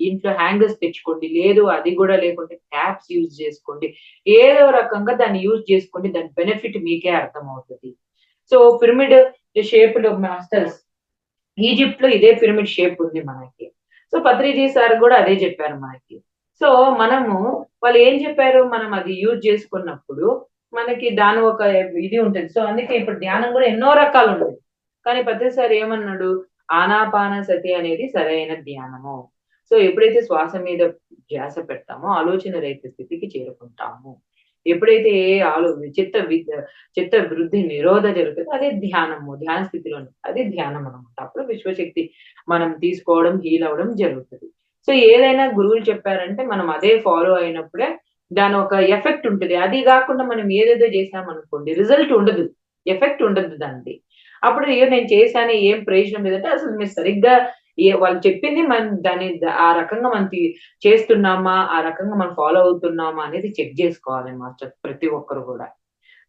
ఇంట్లో హ్యాంగర్స్ తెచ్చుకోండి. లేదు అది గూడా లేకుంటే ట్యాప్స్ యూజ్ జేసుకోండి. ఏదో రకంగా దాన్ని యూజ్ జేసుకోండి. దాని బెనిఫిట్ మీకే అర్థమవుతది. సో, పిరమిడ్ షేప్‌లో మాస్టర్స్ ఈజిప్ట్‌లో ఇదే పిరమిడ్ షేప్ ఉంది మనకి. సో, పత్రిజీ సార్ గూడా అదే జెప్పారు మనకి. సో, మనము వాళ్ళేం జెప్పారు, మనం అది యూజ్ జేసుకున్నప్పుడు, మనకి దాని ఒక ఇది ఉంటది. సో, అందుకే ఇప్పుడు ధ్యానం గూడా ఎన్నో రకాలుంటది. కానీ పత్రి సార్ ఏమన్నాడు, ఆనాపానసతి అనేది సరైన ధ్యానము. సో, ఎప్పుడైతే శ్వాస మీద ధ్యాస పెడతామో, ఆలోచన రహిత స్థితికి చేరుకుంటాము. ఎప్పుడైతే చిత్త వృద్ధి నిరోధ జరుగుతదో అదే ధ్యానము. ధ్యాన స్థితిలోనే. అది ధ్యానం అన్నమాట. అప్పుడు విశ్వశక్తి మనం తీసుకోవడం, హీల్ అవ్వడం జరుగుతది. సో, ఏదైనా గురువులు చెప్పారంటే మనం అదే ఫాలో అయినప్పుడే దాని ఒక ఎఫెక్ట్ ఉంటది. అది గాకుండా మనం ఏదేదో జేసామనుకోండి రిజల్ట్ ఉండదు. ఎఫెక్ట్ ఉండదు దానిది. అప్పుడు అయ్యో! నేను చేశాను ఏం ప్రయోజనం లేదంటే అసలు మీరు సరిగ్గా వాళ్ళు చెప్పింది మనం ఆ రకంగా మనం చేస్తున్నామా? ఆ రకంగా మనం ఫాలో అవుతున్నామా? అనేది చెక్ జేసుకోవాలి మాస్టర్ ప్రతి ఒక్కరు గూడా.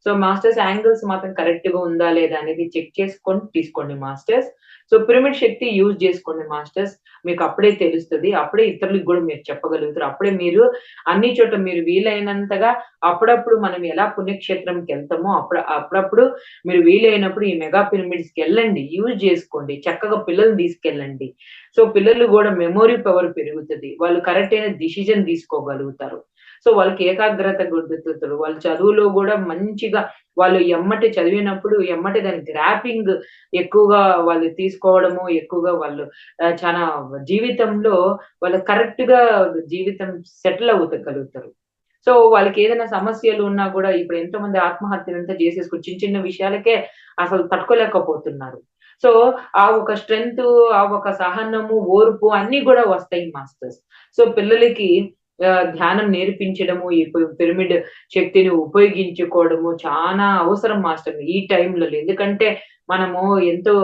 సో, మాస్టర్స్ యాంగిల్స్ మాత్రం కరెక్ట్‌గా ఉందా? లేదా? అనేది చెక్ చేసుకొని తీసుకోండి మాస్టర్స్. సో, పిరమిడ్ శక్తి యూజ్ జేసుకోండి మాస్టర్స్. మీకప్పుడే తెలుస్తది. అప్పుడే ఇతరులకు గూడా మీరు చెప్పగలుగుతారు. అప్పుడే మీరు అన్ని చోట్ల మీరు వీలైనంతగా అప్పుడప్పుడు మనం ఎలా పుణ్యక్షేత్రంకెళ్తామో అప్పుడప్పుడు మీరు వీలైనప్పుడు ఈ మెగా పిరమిడ్స్‌కెళ్ళండి. యూజ్ జేసుకోండి. చక్కగా పిల్లల్ని తీసుకెళ్ళండి. సో, పిల్లలు గూడా మెమోరీ పవర్ పెరుగుతది. వాళ్ళు కరెక్ట్ అయిన డిసిజన్ తీసుకోగలుగుతారు. సో, వాళ్ళకి ఏకాగ్రత గుర్తుతది. వాళ్ళు చదువులో గూడా మంచిగా వాళ్ళు ఎమ్మటే చదివినప్పుడు ఎమ్మటే దాని గ్రాపింగ్ ఎక్కువగా వాళ్ళు తీసుకోవడము, ఎక్కువగా వాళ్ళు చానా జీవితంలో వాళ్ళు కరెక్ట్‌గా జీవితం సెటిల్ గలుగుతారు. సో, వాళ్ళకేదైనా సమస్యలు ఉన్నా గూడా ఇప్పుడు ఎంతోమంది ఆత్మహత్యలంతా జేసేసుకొని చిన్న చిన్న విషయాలకే అసలు తట్టుకోలేకపోతున్నారు. సో, ఆ ఒక స్ట్రెంతు, ఆ ఒక సహనము, ఓర్పు అన్నీ గూడా వస్తాయి మాస్టర్స్. సో, పిల్లలకి ధ్యానం నేర్పించడము, ఈ పిరమిడ్ శక్తిని ఉపయోగించుకోవడము చానా అవసరం మాస్టర్ ఈ టైంలలో. ఎందుకంటే మనము ఎంతో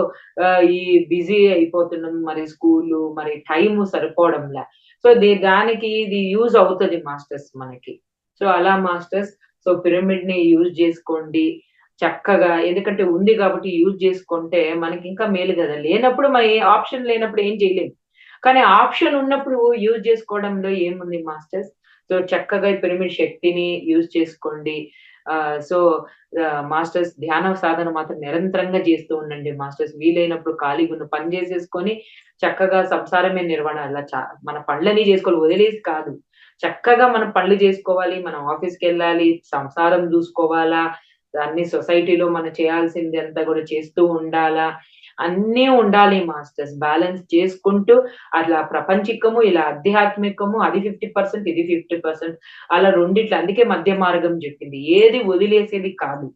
ఈ బిజీ అయిపోతున్నాం. మరి స్కూలు, మరి టైము సరిపోవడంలా. సో, దానికి ఇది యూజ్ అవుతది మాస్టర్స్ మనకి. సో, అలా మాస్టర్స్ సో, పిరమిడ్‌ని యూజ్ జేసుకోండి. చక్కగా ఎందుకంటే ఉంది గాబట్టి యూజ్ జేసుకుంటే మనకింకా మేలు గదా! లేనప్పుడు మరి ఆప్షన్ లేనప్పుడు ఏం జేయలేం. కానీ ఆప్షన్ ఉన్నప్పుడు యూజ్ జేసుకోవడంలో ఏముంది మాస్టర్స్. సో, చక్కగా ఈ పిరమిడ్ శక్తిని యూజ్ చేసుకోండి. సో, మాస్టర్స్ ధ్యాన సాధన మాత్రం నిరంతరంగా జేస్తూ ఉండండి మాస్టర్స్. వీలైనప్పుడు ఖాళీగున్న పని జేసేసుకొని చక్కగా సంసారమే నిర్వహణ అలా మన పనులన్నీ జేసుకోవాలి వదిలేసి కాదు. చక్కగా మన పనులు జేసుకోవాలి. మనం ఆఫీస్‌కెళ్ళాలి, సంసారం జూసుకోవాలా, అన్ని సొసైటీలో మనం చేయాల్సిందంతా గూడా చేస్తూ ఉండాలా. అన్నీ ఉండాలి మాస్టర్స్. బ్యాలెన్స్ చేసుకుంటూ అట్లా ప్రపంచికము, ఇలా ఆధ్యాత్మికము అది 50% ఇది 50% అలా రెండిట్లో అందుకే మధ్య మార్గం జెప్పింది. ఏది వదిలేసేది కాదు.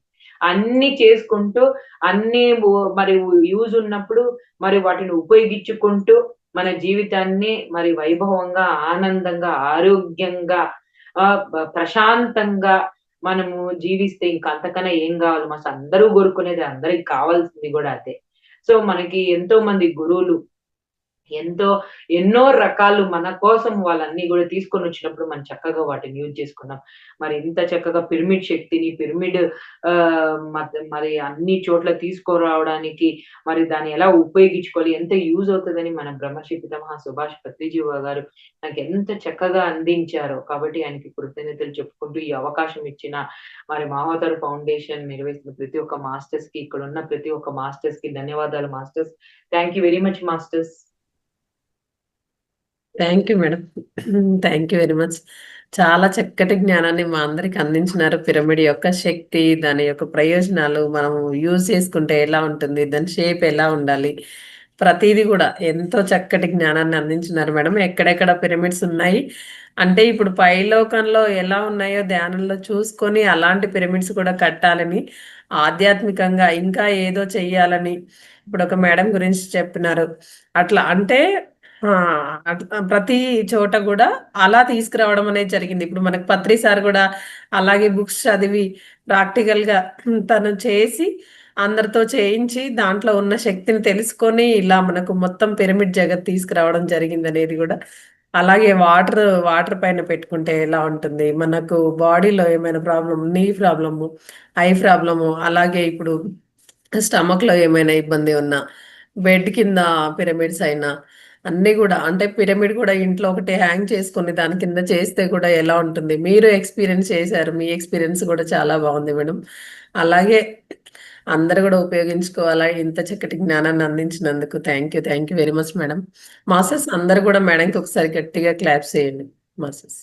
అన్నీ చేసుకుంటూ అన్నీ మరి యూజ్ ఉన్నప్పుడు మరి వాటిని ఉపయోగించుకుంటూ మన జీవితాన్ని మరి వైభవంగా, ఆనందంగా, ఆరోగ్యంగా ప్రశాంతంగా మనము జీవిస్తే ఇంక అంతకన్నా ఏం గావాలి మాస్టర్ అందరూ కోరుకునేది అందరికి కావాల్సింది గూడా అదే. సో, మనకి ఎంతో మంది గురువులు ఎంతో ఎన్నో రకాలు మన కోసం వాళ్ళన్నీ గూడా తీసుకొనొచ్చినప్పుడు మనం చక్కగా వాటిని యూజ్ చేసుకున్నాం. మరి ఇంత చక్కగా పిరమిడ్ శక్తిని, పిరమిడ్ మరి అన్ని చోట్ల తీసుకురావడానికి మరి దాన్ని ఎలా ఉపయోగించుకోవాలి, ఎంత యూజ్ అవుతదని మన బ్రహ్మర్షి పితామహ సుభాష్ పత్రిజీవ గారు నాకెంత చక్కగా అందించారో. కాబట్టి ఆయనకి కృతజ్ఞతలు చెప్పుకుంటూ ఈ అవకాశం ఇచ్చిన మరి మహావతార్ ఫౌండేషన్ నిర్వహిస్తున్న ప్రతి ఒక్క మాస్టర్స్‌కి, ఇక్కడున్న ప్రతి ఒక్క మాస్టర్స్‌కి ధన్యవాదాలు masters. Thank you very much masters. Thank you madam. Thank you very much. చాలా చక్కటి జ్ఞానాన్ని మా అందరికి అందించినారు. పిరమిడ్ యొక్క శక్తి, దాని యొక్క ప్రయోజనాలు, మనం యూజ్ చేసుకుంటే ఎలా ఉంటుంది, దాని షేప్ ఎలా ఉండాలి, ప్రతీది కూడా ఎంతో చక్కటి జ్ఞానాన్ని అందించినారు మేడం. ఎక్కడెక్కడ పిరమిడ్స్ ఉన్నాయి అంటే ఇప్పుడు పైలోకంలో ఎలా ఉన్నాయో ధ్యానంలో చూసుకొని అలాంటి పిరమిడ్స్ కూడా కట్టాలని, ఆధ్యాత్మికంగా ఇంకా ఏదో చెయ్యాలని ఇప్పుడు ఒక మేడం గురించి చెప్పినారు. అట్లా అంటే ఆ! ప్రతి చోట గూడా అలా తీసుకురావడం అనేది జరిగింది. ఇప్పుడు మనకు పత్రి సార్ గూడా అలాగే బుక్స్ చదివి ప్రాక్టికల్‌గా తను చేసి అందరితో చేయించి దాంట్లో ఉన్న శక్తిని తెలుసుకొని ఇలా మనకు మొత్తం పిరమిడ్ జగత్ తీసుకురావడం జరిగిందనేది గూడా అలాగే వాటర్ పైన పెట్టుకుంటే ఎలా ఉంటుంది? మనకు బాడీలో ఏమైనా నీ ప్రాబ్లము, ఐ ప్రాబ్లము అలాగే ఇప్పుడు స్టమక్‌లో ఏమైనా ఇబ్బంది ఉన్నా, బెడ్ కింద పిరమిడ్స్ అయినా అన్నీ గూడా అంటే పిరమిడ్ గూడా ఇంట్లో ఒకటి హ్యాంగ్ చేసుకొని దాని కింద చేస్తే కూడా ఎలా ఉంటుంది? మీరు ఎక్స్‌పీరియన్స్ చేశారు. మీ ఎక్స్‌పీరియన్స్ గూడా చాలా బావుంది మేడం. అలాగే అందరూ గూడా ఉపయోగించుకోవాలా. ఇంత చక్కటి జ్ఞానాన్ని అందించినందుకు thank you very much madam. Masters అందరూ గూడా మేడంకి ఒకసారి గట్టిగా క్లాప్స్ చేయండి. మాస్టర్స్.